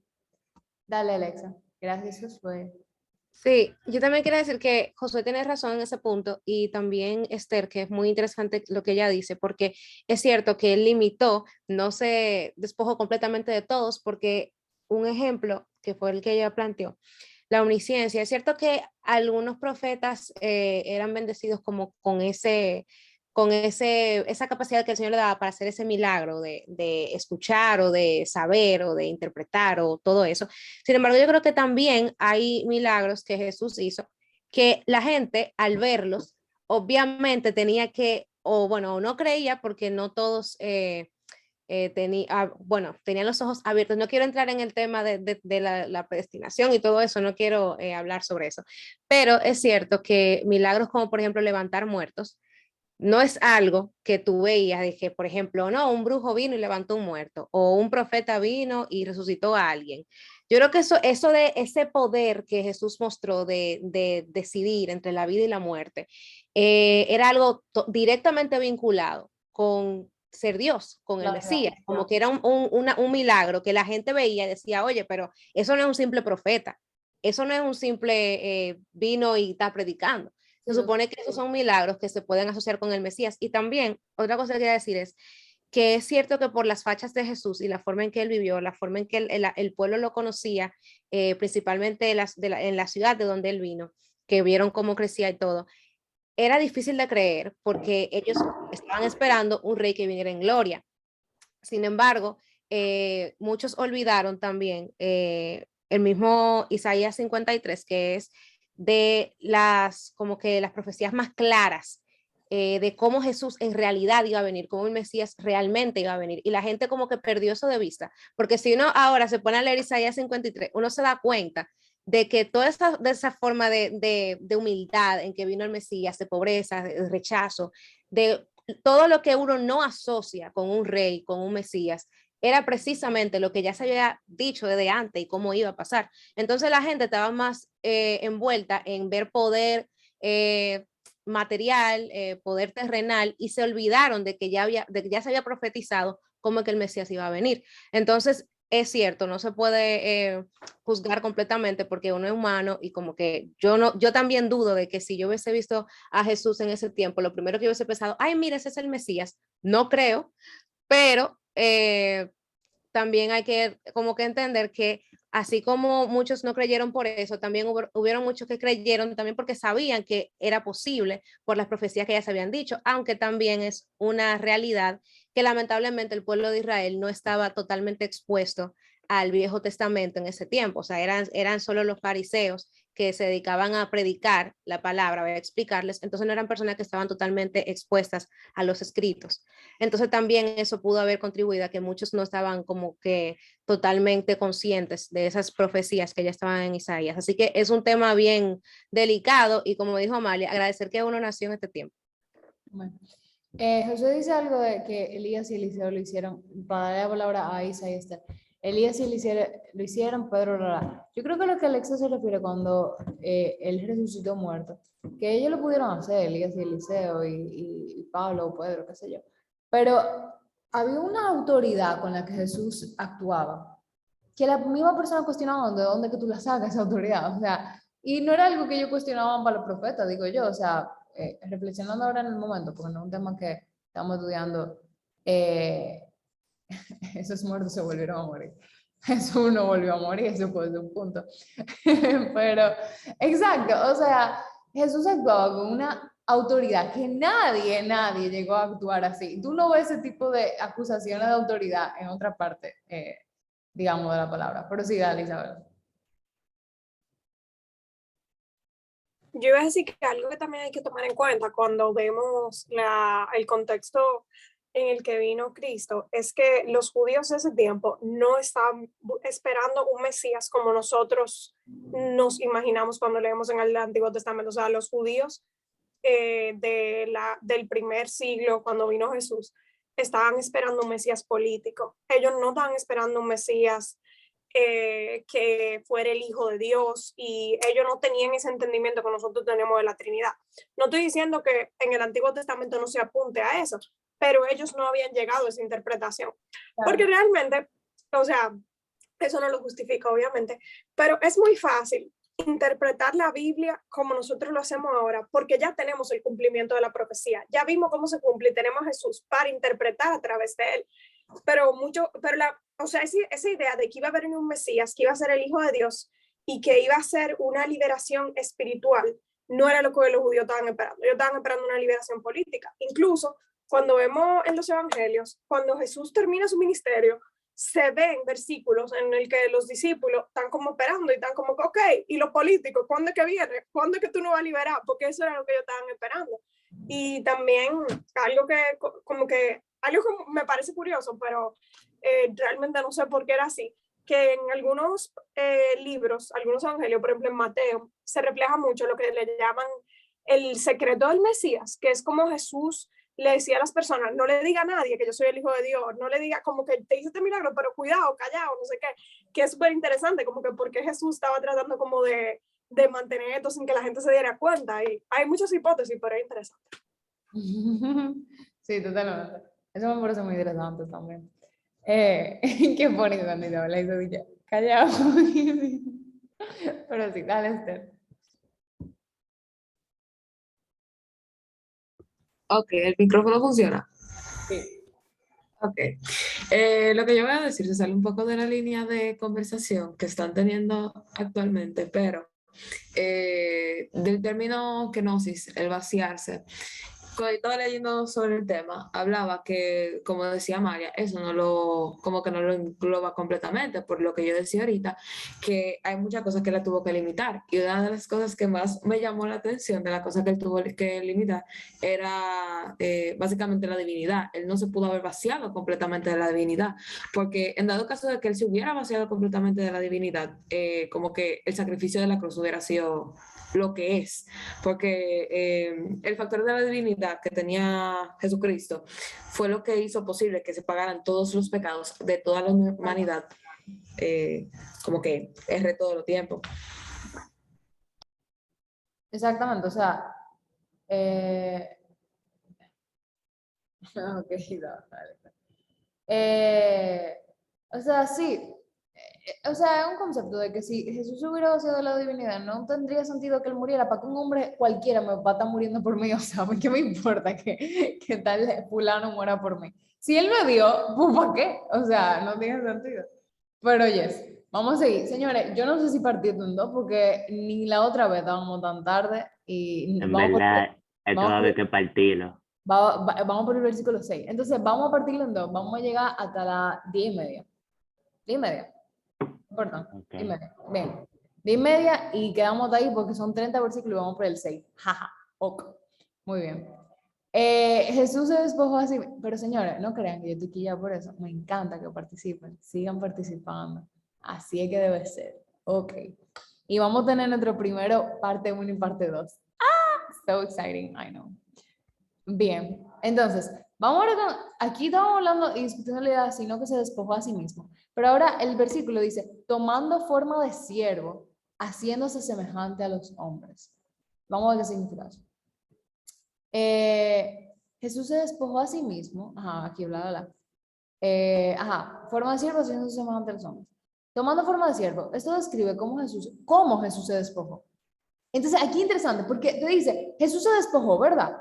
Dale, Alexa. Gracias, Josué. Sí, yo también quiero decir que Josué tiene razón en ese punto y también Esther, que es muy interesante lo que ella dice, porque es cierto que él limitó, no se despojó completamente de todos, porque un ejemplo que fue el que ella planteó, la omnisciencia, es cierto que algunos profetas eran bendecidos como esa capacidad que el Señor le daba para hacer ese milagro de escuchar o de saber o de interpretar o todo eso. Sin embargo, yo creo que también hay milagros que Jesús hizo que la gente al verlos, obviamente tenía que, o bueno, no creía porque no todos tenían los ojos abiertos. No quiero entrar en el tema de la predestinación y todo eso, no quiero hablar sobre eso, pero es cierto que milagros como por ejemplo levantar muertos, no es algo que tú veías de que, por ejemplo, no, un brujo vino y levantó un muerto, o un profeta vino y resucitó a alguien. Yo creo que eso de ese poder que Jesús mostró de decidir entre la vida y la muerte, era algo directamente vinculado con ser Dios, con el Mesías, como que era un milagro que la gente veía y decía, oye, pero eso no es un simple profeta, eso no es un simple vino y está predicando. Se supone que esos son milagros que se pueden asociar con el Mesías. Y también, otra cosa que quería decir es que es cierto que por las fachas de Jesús y la forma en que él vivió, la forma en que el pueblo lo conocía, principalmente en la ciudad de donde él vino, que vieron cómo crecía y todo, era difícil de creer porque ellos estaban esperando un rey que viniera en gloria. Sin embargo, muchos olvidaron también el mismo Isaías 53, que es de como que las profecías más claras de cómo Jesús en realidad iba a venir, cómo el Mesías realmente iba a venir. Y la gente como que perdió eso de vista, porque si uno ahora se pone a leer Isaías 53, uno se da cuenta de que toda esa forma de humildad en que vino el Mesías, de pobreza, de rechazo, de todo lo que uno no asocia con un rey, con un Mesías, era precisamente lo que ya se había dicho desde antes y cómo iba a pasar. Entonces la gente estaba más envuelta en ver poder material, poder terrenal, y se olvidaron de que ya se había profetizado cómo es que el Mesías iba a venir. Entonces, es cierto, no se puede juzgar completamente porque uno es humano y como que yo también dudo de que si yo hubiese visto a Jesús en ese tiempo, lo primero que yo hubiese pensado, ay, mira, ese es el Mesías. No creo, pero también hay que como que entender que así como muchos no creyeron por eso, también hubieron muchos que creyeron también porque sabían que era posible por las profecías que ya se habían dicho, aunque también es una realidad que lamentablemente el pueblo de Israel no estaba totalmente expuesto al Viejo Testamento en ese tiempo. O sea, eran solo los fariseos que se dedicaban a predicar la palabra, a explicarles, entonces no eran personas que estaban totalmente expuestas a los escritos. Entonces también eso pudo haber contribuido a que muchos no estaban como que totalmente conscientes de esas profecías que ya estaban en Isaías. Así que es un tema bien delicado y como dijo Amalia, agradecer que uno nació en este tiempo. Bueno. José dice algo de que Elías y Eliseo lo hicieron, para darle la palabra a Isa y Esther. Elías y Eliseo lo hicieron, Pedro lo hará. Yo creo que lo que Alexa se refiere cuando él resucitó muerto, que ellos lo pudieron hacer, Elías y Eliseo y Pablo o Pedro, qué sé yo. Pero había una autoridad con la que Jesús actuaba, que la misma persona cuestionaba de dónde que tú la sacas esa autoridad. O sea, y no era algo que ellos cuestionaban para los profetas, digo yo, o sea, reflexionando ahora en el momento, porque no es un tema que estamos estudiando, esos muertos se volvieron a morir. Jesús no volvió a morir, eso puede ser un punto. Pero, exacto, o sea, Jesús actuaba con una autoridad que nadie llegó a actuar así. Tú no ves ese tipo de acusaciones de autoridad en otra parte, digamos, de la palabra. Pero sí, dale, Isabel. Yo iba a decir que algo que también hay que tomar en cuenta cuando vemos el contexto en el que vino Cristo es que los judíos de ese tiempo no estaban esperando un Mesías como nosotros nos imaginamos cuando leemos en el Antiguo Testamento. O sea, los judíos del primer siglo, cuando vino Jesús, estaban esperando un Mesías político. Ellos no estaban esperando un Mesías que fuera el Hijo de Dios, y ellos no tenían ese entendimiento que nosotros tenemos de la Trinidad. No estoy diciendo que en el Antiguo Testamento no se apunte a eso, pero ellos no habían llegado a esa interpretación. Porque realmente, o sea, eso no lo justifica, obviamente, pero es muy fácil interpretar la Biblia como nosotros lo hacemos ahora, porque ya tenemos el cumplimiento de la profecía, ya vimos cómo se cumple y tenemos a Jesús para interpretar a través de él. O sea, esa idea de que iba a haber un Mesías, que iba a ser el Hijo de Dios y que iba a ser una liberación espiritual, no era lo que los judíos estaban esperando. Ellos estaban esperando una liberación política. Incluso cuando vemos en los evangelios, cuando Jesús termina su ministerio, se ven versículos en el que los discípulos están como esperando y están como, ok, y los políticos, ¿cuándo es que viene? ¿Cuándo es que tú nos vas a liberar? Porque eso era lo que ellos estaban esperando. Y también algo que me parece curioso, pero realmente no sé por qué era así, que en algunos libros, algunos evangelios, por ejemplo en Mateo, se refleja mucho lo que le llaman el secreto del Mesías, que es como Jesús le decía a las personas, no le diga a nadie que yo soy el Hijo de Dios, no le diga como que te hice este milagro, pero cuidado, callado, no sé qué, que es súper interesante, como que porque Jesús estaba tratando como de mantener esto sin que la gente se diera cuenta, y hay muchas hipótesis, pero es interesante. Sí, totalmente. Eso me parece muy interesante también. Qué bonito cuando te habla y se dice, callado. Pero sí, dale usted. Ok, ¿el micrófono funciona? Sí. Ok. Lo que yo voy a decir se sale un poco de la línea de conversación que están teniendo actualmente, pero del término kenosis, el vaciarse, cuando estaba leyendo sobre el tema, hablaba que, como decía María, eso como que no lo engloba completamente, por lo que yo decía ahorita, que hay muchas cosas que él tuvo que limitar. Y una de las cosas que más me llamó la atención de las cosas que él tuvo que limitar era básicamente la divinidad. Él no se pudo haber vaciado completamente de la divinidad, porque en dado caso de que él se hubiera vaciado completamente de la divinidad, como que el sacrificio de la cruz hubiera sido lo que es, porque el factor de la divinidad que tenía Jesucristo fue lo que hizo posible que se pagaran todos los pecados de toda la humanidad, como que es de todo el tiempo. Exactamente, o sea, ok, o sea, sí, o sea, es un concepto de que si Jesús hubiera vaciado de la divinidad, no tendría sentido que él muriera, para que un hombre cualquiera me va a estar muriendo por mí, o sea, ¿qué me importa que tal fulano muera por mí? Si él me dio, pues ¿para qué? O sea, no tiene sentido. Pero yes, vamos a seguir. Señores, yo no sé si partir en dos, porque ni la otra vez estábamos tan tarde, y En vamos verdad, esto va a haber que partirlo. vamos por el versículo 6. Entonces, vamos a partirlo en dos, vamos a llegar hasta las 10:30. 10:30. Perdón, Okay. 10:30. Bien, 10:30 y quedamos de ahí porque son 30 versículos y vamos por el 6. Jaja, ok. Muy bien. Jesús se despojó así, pero señores, no crean que yo estoy aquí ya por eso. Me encanta que participen, sigan participando. Así es que debe ser. Ok. Y vamos a tener nuestro primero parte 1 y parte 2. Ah, so exciting, I know. Bien, entonces, vamos ahora con, aquí estamos hablando y discutiendo la idea, sino que se despojó a sí mismo. Pero ahora el versículo dice, tomando forma de siervo, haciéndose semejante a los hombres. Vamos a ver qué significa eso. Jesús se despojó a sí mismo, aquí bla. Forma de siervo, haciéndose semejante a los hombres. Tomando forma de siervo, esto describe cómo Jesús se despojó. Entonces, aquí interesante, porque te dice, Jesús se despojó, ¿verdad?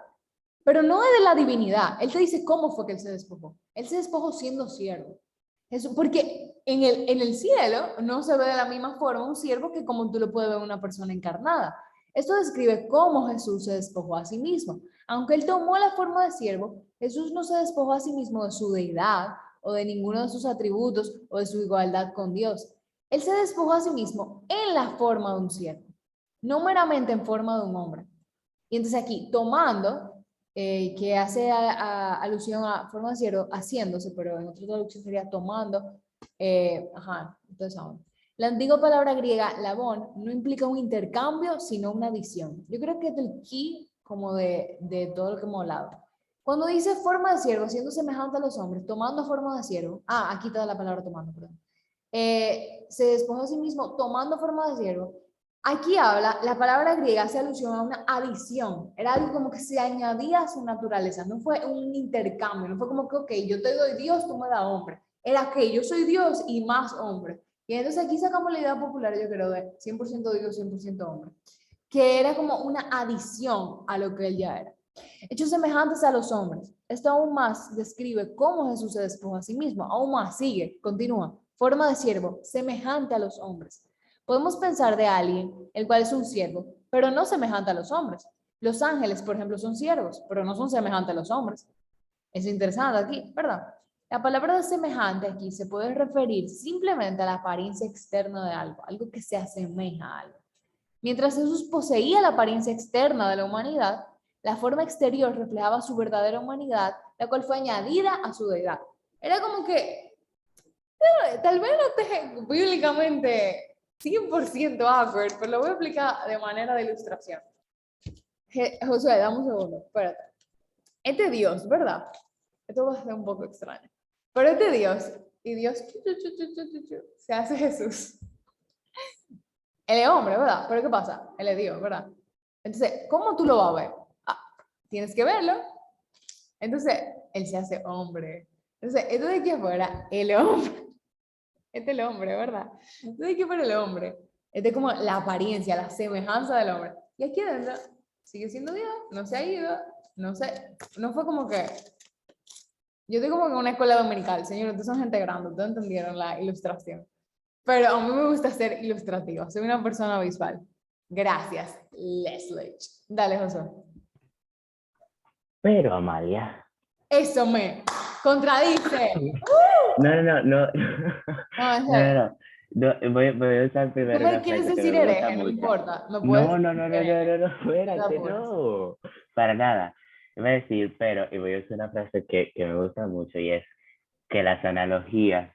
Pero no es de la divinidad. Él te dice cómo fue que él se despojó. Él se despojó siendo siervo. Eso, porque en el cielo no se ve de la misma forma un siervo que como tú lo puedes ver una persona encarnada. Esto describe cómo Jesús se despojó a sí mismo. Aunque él tomó la forma de siervo, Jesús no se despojó a sí mismo de su deidad o de ninguno de sus atributos o de su igualdad con Dios. Él se despojó a sí mismo en la forma de un siervo. no meramente en forma de un hombre. Y entonces aquí, tomando, que hace alusión a forma de siervo, haciéndose, pero en otra traducción sería tomando, entonces saben. La antigua palabra griega, labón, no implica un intercambio, sino una adición. Yo creo que es el key como de todo lo que hemos hablado. Cuando dice forma de siervo, siendo semejante a los hombres, tomando forma de siervo, aquí está la palabra tomando, perdón. Se despojó a sí mismo tomando forma de siervo. Aquí habla, la palabra griega hace alusión a una adición. Era algo como que se añadía a su naturaleza. No fue un intercambio. No fue como que, ok, yo te doy Dios, tú me das hombre. Era que yo soy Dios y más hombre. Y entonces aquí sacamos la idea popular, yo creo, de 100% Dios, 100% hombre. Que era como una adición a lo que él ya era. Hechos semejantes a los hombres. Esto aún más describe cómo Jesús se despojó a sí mismo. Aún más, sigue, continúa. Forma de siervo, semejante a los hombres. Podemos pensar de alguien, el cual es un siervo, pero no semejante a los hombres. Los ángeles, por ejemplo, son siervos, pero no son semejantes a los hombres. Es interesante aquí, ¿verdad? La palabra de semejante aquí se puede referir simplemente a la apariencia externa de algo, algo que se asemeja a algo. Mientras Jesús poseía la apariencia externa de la humanidad, la forma exterior reflejaba su verdadera humanidad, la cual fue añadida a su deidad. Era como que, tal vez no esté bíblicamente 100% awkward, pero lo voy a explicar de manera de ilustración. Josué, dame un segundo, espérate. Este Dios, ¿verdad? Esto va a ser un poco extraño. Pero este Dios, y Dios se hace Jesús. Él es hombre, ¿verdad? Pero ¿qué pasa? Él es Dios, ¿verdad? Entonces, ¿cómo tú lo vas a ver? Tienes que verlo. Entonces, él se hace hombre. Entonces, esto de aquí afuera, el hombre. Este es el hombre, ¿verdad? Esto de aquí afuera el hombre. Este es como la apariencia, la semejanza del hombre. Y aquí adentro, sigue siendo Dios, no se ha ido, no sé, no fue como que... Yo estoy como en una escuela dominical, señor, ustedes son gente grande, ustedes entendieron la ilustración. Pero a mí me gusta ser ilustrativa, soy una persona visual. Gracias, Leslie. Dale, José. Pero, Amalia. Eso me contradice. No. No, Voy a usar primero ¿tú me una quieres frase que decir me gusta hereje? No mucho. importa. Me puedes No, espérate, no. Para nada. Voy a decir, pero, y voy a usar una frase que me gusta mucho y es que las analogías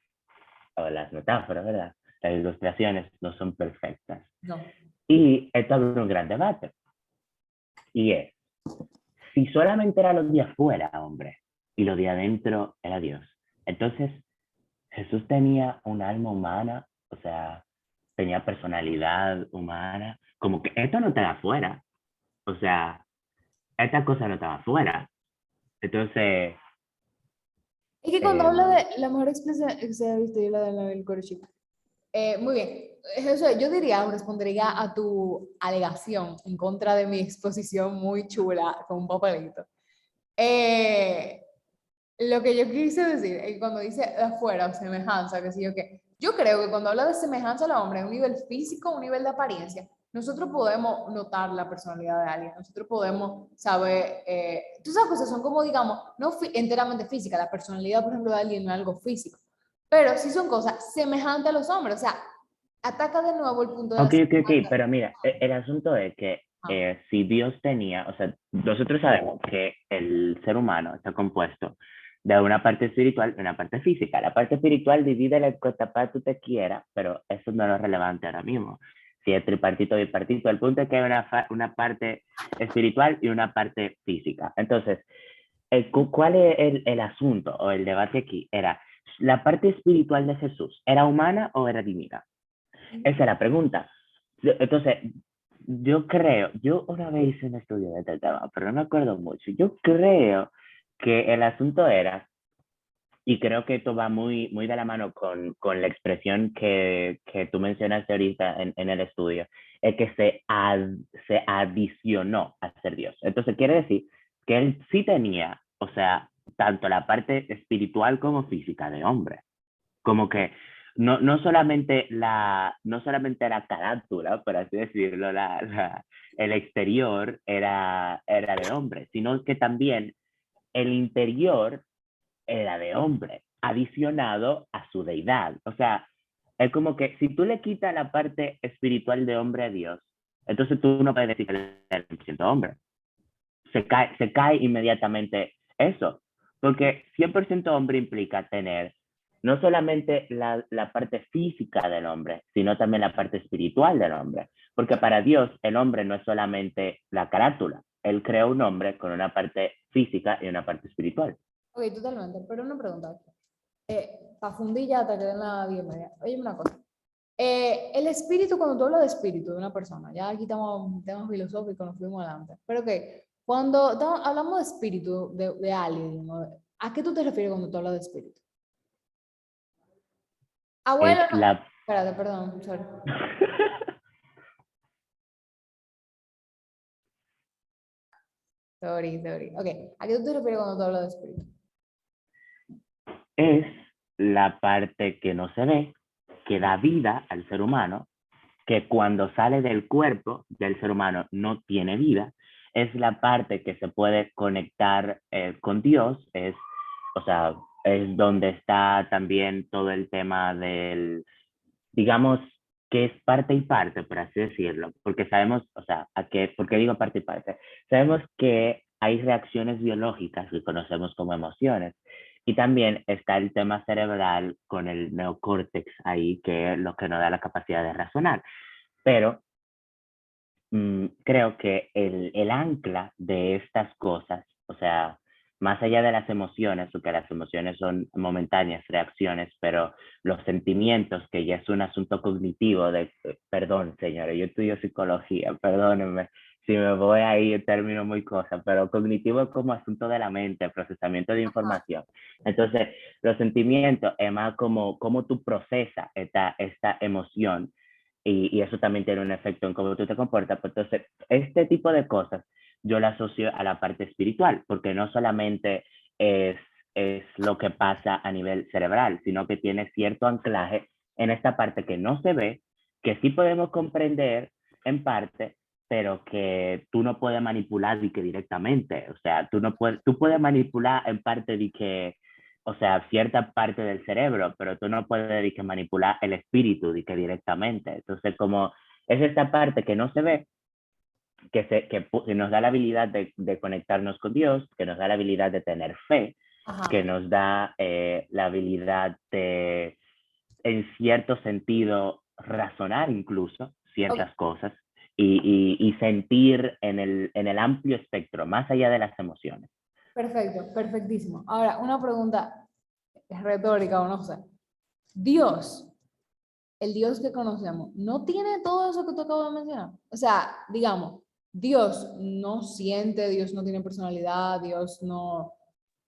o las metáforas, ¿verdad? Las ilustraciones no son perfectas. No. Y esto abre un gran debate. Y es, si solamente era lo de afuera, hombre, y lo de adentro era Dios, entonces Jesús tenía un alma humana, o sea, tenía personalidad humana, como que esto no estaba afuera, o sea, esta cosa no estaba afuera. Entonces... Es que cuando hablo de la mejor expresión que se ha visto, yo la del coaching. Muy bien. Eso, yo diría, respondería a tu alegación en contra de mi exposición muy chula con un papelito. Lo que yo quise decir es que cuando dice afuera o semejanza, que sí o qué, yo creo que cuando habla de semejanza al hombre, a un nivel físico, un nivel de apariencia, nosotros podemos notar la personalidad de alguien, nosotros podemos saber, todas esas cosas son como, digamos, no enteramente físicas, la personalidad, por ejemplo, de alguien no es algo físico, pero sí son cosas semejantes a los hombres, o sea, ataca de nuevo el punto de Ok, pero mira, el asunto es que si Dios tenía, o sea, nosotros sabemos que el ser humano está compuesto de una parte espiritual y una parte física. La parte espiritual divide la cotapa tú te quieras, pero eso no es lo relevante ahora mismo. Si es tripartito, bipartito, el punto es que hay una parte espiritual y una parte física. Entonces, ¿cuál es el asunto o el debate aquí? Era, ¿la parte espiritual de Jesús era humana o era divina? Esa es la pregunta. Entonces, yo una vez hice un estudio de este tema, pero no me acuerdo mucho. Yo creo que el asunto era, y creo que esto va muy, muy de la mano con la expresión que tú mencionaste ahorita en el estudio, es que se adicionó a ser Dios. Entonces, quiere decir que él sí tenía, o sea, tanto la parte espiritual como física de hombre. Como que no solamente la carátula, por así decirlo, el exterior era de hombre, sino que también el interior era de hombre, adicionado a su deidad. O sea, es como que si tú le quitas la parte espiritual de hombre a Dios, Entonces tú no puedes decir que él es 100% hombre. Se cae inmediatamente eso, porque 100% hombre implica tener no solamente la parte física del hombre, sino también la parte espiritual del hombre, porque para Dios el hombre no es solamente la carátula, Él creó un hombre con una parte física y una parte espiritual. Ok, totalmente, pero una pregunta. Para fundir ya hasta que den la 10:30. Oye, una cosa. El espíritu, cuando tú hablas de espíritu de una persona, ya aquí estamos temas filosóficos, nos fuimos adelante, pero que cuando hablamos de espíritu de alguien, ¿no? ¿A qué tú te refieres cuando tú hablas de espíritu? Abuelo, Es la... espérate, perdón, sorry. Sorry. Ok, ¿a qué tú te refieres cuando tú hablas de espíritu? Es la parte que no se ve, que da vida al ser humano, que cuando sale del cuerpo del ser humano no tiene vida, es la parte que se puede conectar con Dios, o sea, es donde está también todo el tema del, digamos, que es parte y parte, por así decirlo, porque sabemos, o sea, ¿por qué digo parte y parte? Sabemos que hay reacciones biológicas que conocemos como emociones, y también está el tema cerebral con el neocórtex ahí, que es lo que nos da la capacidad de razonar. Pero creo que el ancla de estas cosas, o sea, más allá de las emociones, porque las emociones son momentáneas reacciones, pero los sentimientos, que ya es un asunto cognitivo perdón, señores, yo estudio psicología, perdónenme si me voy ahí en términos muy cosas, pero cognitivo es como asunto de la mente, procesamiento de información. Entonces, los sentimientos es más como tú procesas esta emoción, y eso también tiene un efecto en cómo tú te comportas. Pues entonces, este tipo de cosas yo la asocio a la parte espiritual, porque no solamente es lo que pasa a nivel cerebral, sino que tiene cierto anclaje en esta parte que no se ve, que sí podemos comprender en parte, pero que tú no puedes manipular de que directamente. O sea, tú puedes manipular en parte de que, o sea, cierta parte del cerebro, pero tú no puedes de que manipular el espíritu de que directamente. Entonces, como es esta parte que no se ve, que nos da la habilidad de conectarnos con Dios, que nos da la habilidad de tener fe, Ajá. que nos da la habilidad de, en cierto sentido, razonar incluso ciertas cosas y sentir en el amplio espectro, más allá de las emociones. Perfecto, perfectísimo. Ahora, una pregunta retórica o no sé. Dios, el Dios que conocemos, ¿no tiene todo eso que tú acabas de mencionar? O sea, digamos, Dios no siente, Dios no tiene personalidad, Dios no...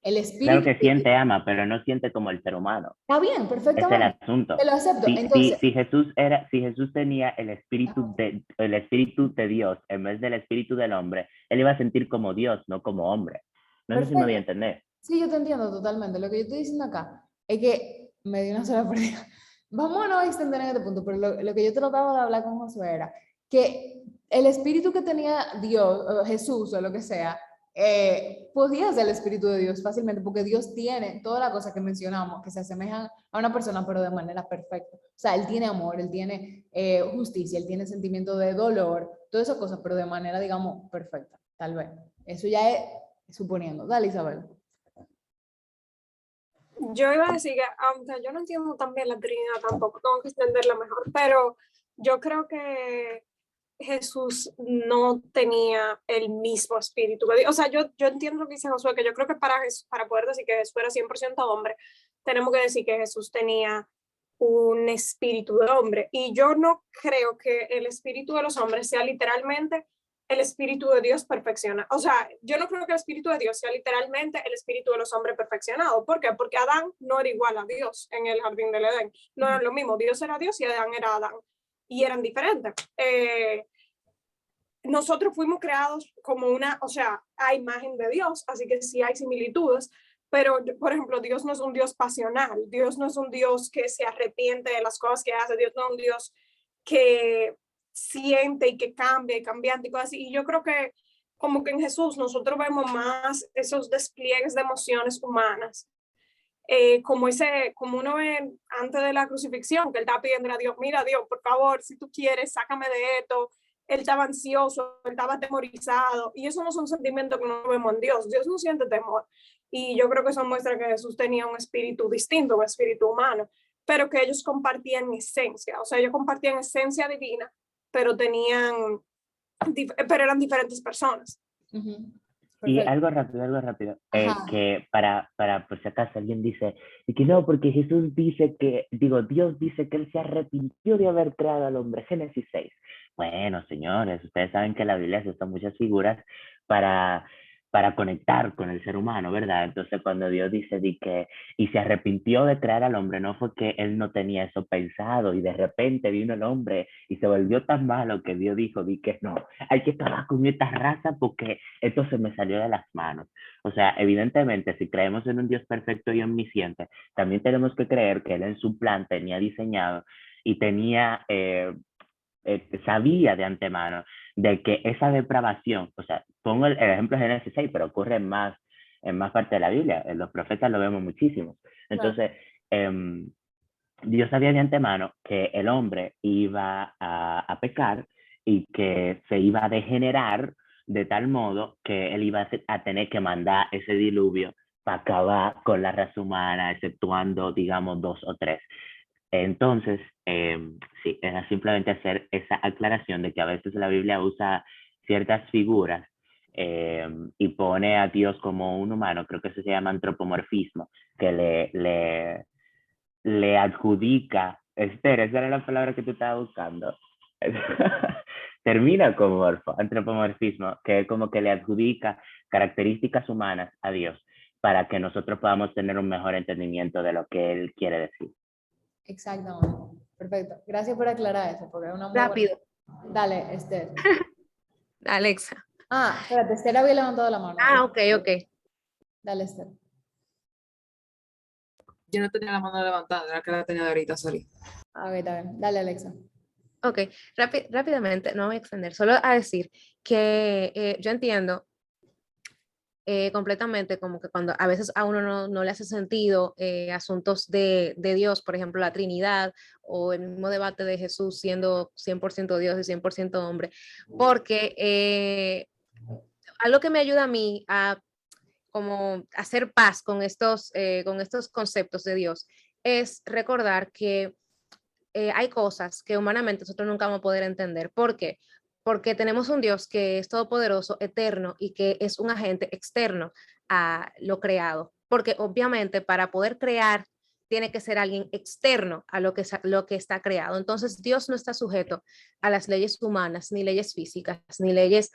El espíritu... Claro que siente, ama, pero no siente como el ser humano. Está bien, perfectamente. Es el asunto. Te lo acepto. Si Entonces... si Jesús tenía el espíritu de Dios en vez del espíritu del hombre, él iba a sentir como Dios, no como hombre. No sé si me voy a entender. Sí, yo te entiendo totalmente. Lo que yo estoy diciendo acá es que me dio una sola pérdida. Vamos a no extender en este punto, pero lo que yo trataba de hablar con Josué era que el espíritu que tenía Dios, o Jesús o lo que sea, podía ser el espíritu de Dios fácilmente, porque Dios tiene todas las cosas que mencionamos que se asemejan a una persona, pero de manera perfecta. O sea, Él tiene amor, Él tiene justicia, Él tiene sentimiento de dolor, todas esas cosas, pero de manera, digamos, perfecta, tal vez. Eso ya es suponiendo. Dale, Isabel. Yo iba a decir que, aunque yo no entiendo tan bien la Trinidad tampoco, tengo que entenderla mejor, pero yo creo que Jesús no tenía el mismo espíritu. O sea, yo entiendo lo que dice Josué, que yo creo que para poder decir que Jesús era 100% hombre, tenemos que decir que Jesús tenía un espíritu de hombre. Y yo no creo que el espíritu de los hombres sea literalmente el espíritu de Dios perfecciona. O sea, yo no creo que el espíritu de Dios sea literalmente el espíritu de los hombres perfeccionado. ¿Por qué? Porque Adán no era igual a Dios en el jardín del Edén. No era lo mismo. Dios era Dios y Adán era Adán. Y eran diferentes. Nosotros fuimos creados como o sea, a imagen de Dios, así que sí hay similitudes, pero, por ejemplo, Dios no es un Dios pasional. Dios no es un Dios que se arrepiente de las cosas que hace. Dios no es un Dios que siente y que cambia y cambiante y cosas así. Y yo creo que como que en Jesús nosotros vemos más esos despliegues de emociones humanas, como uno ve antes de la crucifixión, que él está pidiendo a Dios, mira Dios, por favor, si tú quieres, sácame de esto, él estaba ansioso, él estaba atemorizado, y eso no son sentimientos que no vemos en Dios. Dios no siente temor. Y yo creo que eso muestra que Jesús tenía un espíritu distinto, un espíritu humano, pero que ellos compartían esencia, o sea, ellos compartían esencia divina, pero pero eran diferentes personas. Y Perfecto. algo rápido, Ajá. que para, por si acaso alguien dice, y que no, porque Jesús dice que, digo, Dios dice que él se arrepintió de haber creado al hombre, Génesis 6. Bueno, señores, ustedes saben que la Biblia se usa muchas figuras para, para conectar con el ser humano, ¿verdad? Entonces cuando Dios dice de que, y se arrepintió de crear al hombre, no fue que él no tenía eso pensado y de repente vino el hombre y se volvió tan malo que Dios dijo, di que no, hay que acabar con esta raza porque esto se me salió de las manos. O sea, evidentemente, si creemos en un Dios perfecto y omnisciente, también tenemos que creer que Él en su plan tenía diseñado y tenía, sabía de antemano de que esa depravación, o sea, pongo el ejemplo de Génesis 6, pero ocurre en más parte de la Biblia, en los profetas lo vemos muchísimo. Entonces, Dios sabía de antemano que el hombre iba a pecar y que se iba a degenerar de tal modo que él iba a tener que mandar ese diluvio para acabar con la raza humana, exceptuando, digamos, 2 o 3. Entonces, sí, era simplemente hacer esa aclaración de que a veces la Biblia usa ciertas figuras y pone a Dios como un humano, creo que eso se llama antropomorfismo, que le adjudica, espera, esa era la palabra que tú estabas buscando. Termina con antropomorfismo, que es como que le adjudica características humanas a Dios para que nosotros podamos tener un mejor entendimiento de lo que Él quiere decir. Exactamente. Perfecto. Gracias por aclarar eso, porque es una muy Rápido. buena. Dale, Esther. Alexa. Ah, espérate, Esther había levantado la mano. Ah, ok. Dale, Esther. Yo no tenía la mano levantada, era que la tenía de ahorita, sorry. A ver, está bien. Dale, Alexa. Ok, rápidamente, no voy a extender, solo a decir que yo entiendo completamente como que cuando a veces a uno no le hace sentido asuntos de Dios, por ejemplo, la Trinidad o el mismo debate de Jesús siendo 100% Dios y 100% hombre, porque algo que me ayuda a mí a como hacer paz con estos conceptos de Dios es recordar que hay cosas que humanamente nosotros nunca vamos a poder entender. ¿Por qué? Porque tenemos un Dios que es todopoderoso, eterno y que es un agente externo a lo creado. Porque obviamente para poder crear tiene que ser alguien externo a lo que está creado. Entonces Dios no está sujeto a las leyes humanas, ni leyes físicas, ni leyes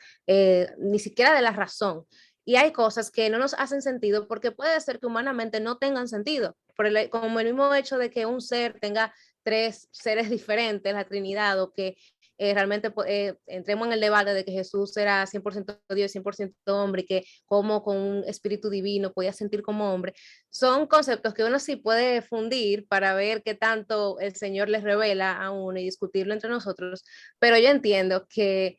ni siquiera de la razón. Y hay cosas que no nos hacen sentido porque puede ser que humanamente no tengan sentido, como el mismo hecho de que un ser tenga 3 seres diferentes, la Trinidad, o que realmente entremos en el debate de que Jesús era 100% Dios, 100% hombre, y que como con un espíritu divino podía sentir como hombre, son conceptos que uno sí puede fundir para ver qué tanto el Señor les revela a uno y discutirlo entre nosotros, pero yo entiendo que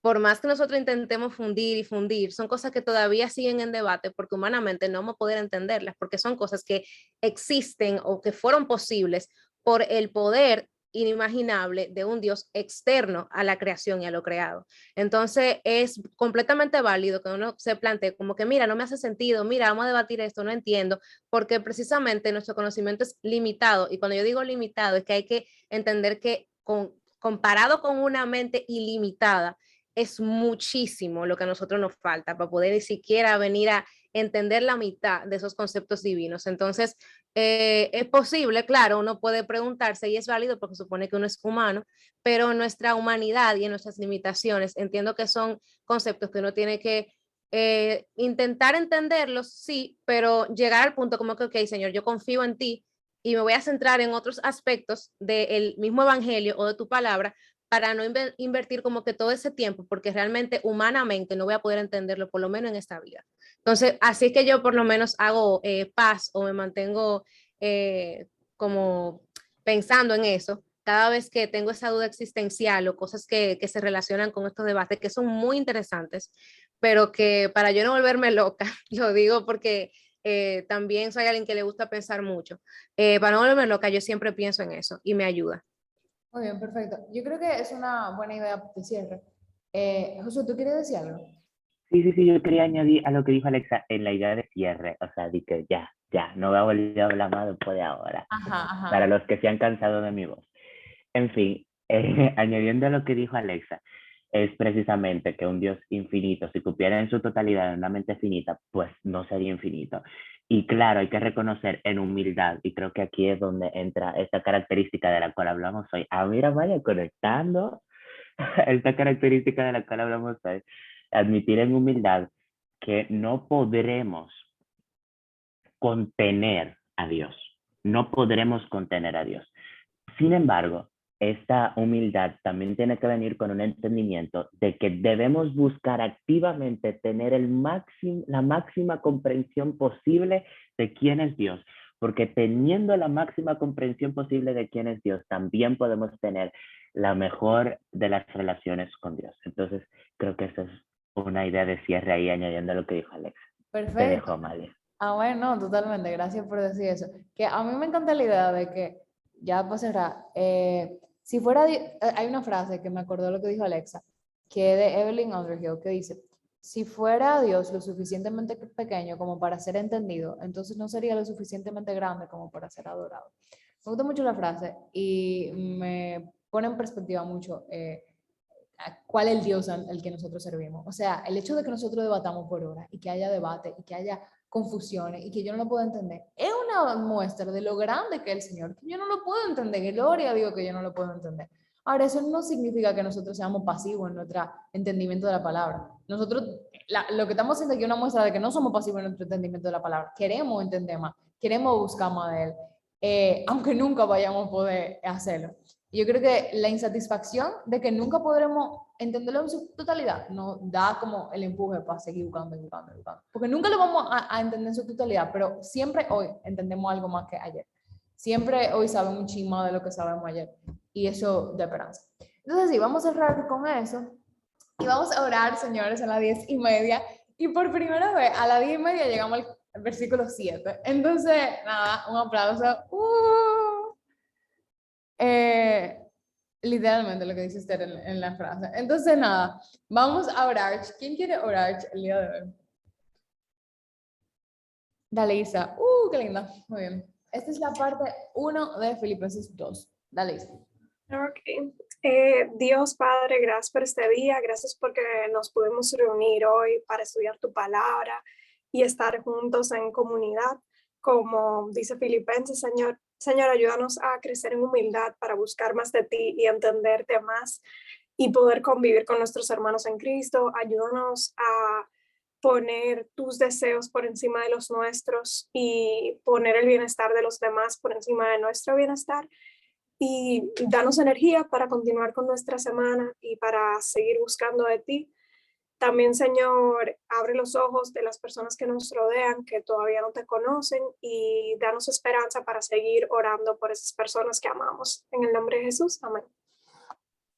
por más que nosotros intentemos fundir y fundir, son cosas que todavía siguen en debate porque humanamente no vamos a poder entenderlas, porque son cosas que existen o que fueron posibles por el poder inimaginable de un Dios externo a la creación y a lo creado. Entonces es completamente válido que uno se plantee como que, mira, no me hace sentido, mira, vamos a debatir esto, no entiendo, porque precisamente nuestro conocimiento es limitado, y cuando yo digo limitado es que hay que entender que comparado con una mente ilimitada, es muchísimo lo que a nosotros nos falta para poder ni siquiera venir a entender la mitad de esos conceptos divinos. Entonces, es posible, claro, uno puede preguntarse y es válido porque supone que uno es humano, pero nuestra humanidad y nuestras limitaciones, entiendo que son conceptos que uno tiene que intentar entenderlos, sí, pero llegar al punto como que, ok, Señor, yo confío en ti y me voy a centrar en otros aspectos del mismo evangelio o de tu palabra para no invertir como que todo ese tiempo, porque realmente humanamente no voy a poder entenderlo, por lo menos en esta vida. Entonces, así es que yo por lo menos hago paz o me mantengo como pensando en eso cada vez que tengo esa duda existencial o cosas que se relacionan con estos debates que son muy interesantes, pero que para yo no volverme loca, lo digo porque también soy alguien que le gusta pensar mucho, para no volverme loca yo siempre pienso en eso y me ayuda. Muy bien, perfecto. Yo creo que es una buena idea de cierre. Josué, ¿tú quieres decir algo? Sí, yo quería añadir a lo que dijo Alexa en la idea de cierre, o sea, de que ya, no voy a volver a hablar más después de ahora, Ajá, para ajá. los que se han cansado de mi voz. En fin, añadiendo a lo que dijo Alexa, es precisamente que un Dios infinito, si cupiera en su totalidad en una mente finita, pues no sería infinito. Y claro, hay que reconocer en humildad, y creo que aquí es donde entra esta característica de la cual hablamos hoy. Ah, mira, vaya, conectando esta característica de la cual hablamos hoy. Admitir en humildad que no podremos contener a Dios. No podremos contener a Dios. Sin embargo, esta humildad también tiene que venir con un entendimiento de que debemos buscar activamente tener la máxima comprensión posible de quién es Dios, porque teniendo la máxima comprensión posible de quién es Dios, también podemos tener la mejor de las relaciones con Dios. Entonces, creo que esa es una idea de cierre ahí, añadiendo lo que dijo Alex. Te Perfecto. dejo, Amalia. Bueno, totalmente, gracias por decir eso. Que a mí me encanta la idea de que, ya para cerrar, si fuera, hay una frase que me acordó lo que dijo Alexa, que es de Evelyn Underhill, que dice, si fuera Dios lo suficientemente pequeño como para ser entendido, entonces no sería lo suficientemente grande como para ser adorado. Me gusta mucho la frase y me pone en perspectiva mucho cuál es el Dios al que nosotros servimos. O sea, el hecho de que nosotros debatamos por horas y que haya debate y que haya confusiones y que yo no lo puedo entender, es una muestra de lo grande que es el Señor, que yo no lo puedo entender, gloria a Dios que yo no lo puedo entender. Ahora, eso no significa que nosotros seamos pasivos en nuestro entendimiento de la palabra. Nosotros, lo que estamos haciendo aquí es una muestra de que no somos pasivos en nuestro entendimiento de la palabra. Queremos entender más, queremos buscar más de Él, aunque nunca vayamos a poder hacerlo. Y yo creo que la insatisfacción de que nunca podremos entenderlo en su totalidad nos da como el empuje para seguir buscando. Porque nunca lo vamos a entender en su totalidad, pero siempre hoy entendemos algo más que ayer. Siempre hoy sabemos un chisme más de lo que sabemos ayer. Y eso de esperanza. Entonces sí, vamos a cerrar con eso. Y vamos a orar, señores, a las 10:30. Y por primera vez, a las 10:30 llegamos al versículo 7. Entonces, nada, un aplauso. Literalmente lo que dice Esther en la frase. Entonces, nada, vamos a orar. ¿Quién quiere orar el día de hoy? Dale, Isa. Qué linda. Muy bien. Esta es la parte 1 de Filipenses 2. Dale, Isa. Ok. Dios Padre, gracias por este día, gracias porque nos pudimos reunir hoy para estudiar tu palabra y estar juntos en comunidad, como dice Filipenses, Señor. Señor, ayúdanos a crecer en humildad para buscar más de ti y entenderte más y poder convivir con nuestros hermanos en Cristo. Ayúdanos a poner tus deseos por encima de los nuestros y poner el bienestar de los demás por encima de nuestro bienestar. Y danos energía para continuar con nuestra semana y para seguir buscando de ti. También, Señor, abre los ojos de las personas que nos rodean, que todavía no te conocen, y danos esperanza para seguir orando por esas personas que amamos. En el nombre de Jesús, amén.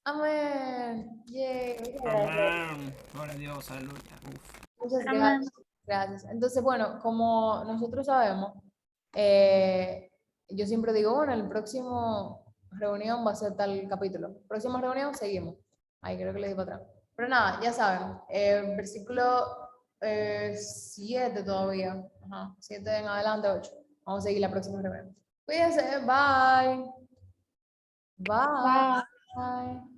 Amén. Yay. Amén. Gloria a Dios, aleluya. Uf. Muchas gracias. Gracias. Entonces, bueno, como nosotros sabemos, yo siempre digo, bueno, el próximo reunión va a ser tal capítulo. Próxima reunión, seguimos. Ahí creo que le di para atrás. Pero nada, ya saben, versículo 7 todavía. Ajá, 7 en adelante, 8. Vamos a seguir la próxima reunión. Cuídense, bye. Bye. Bye. Bye.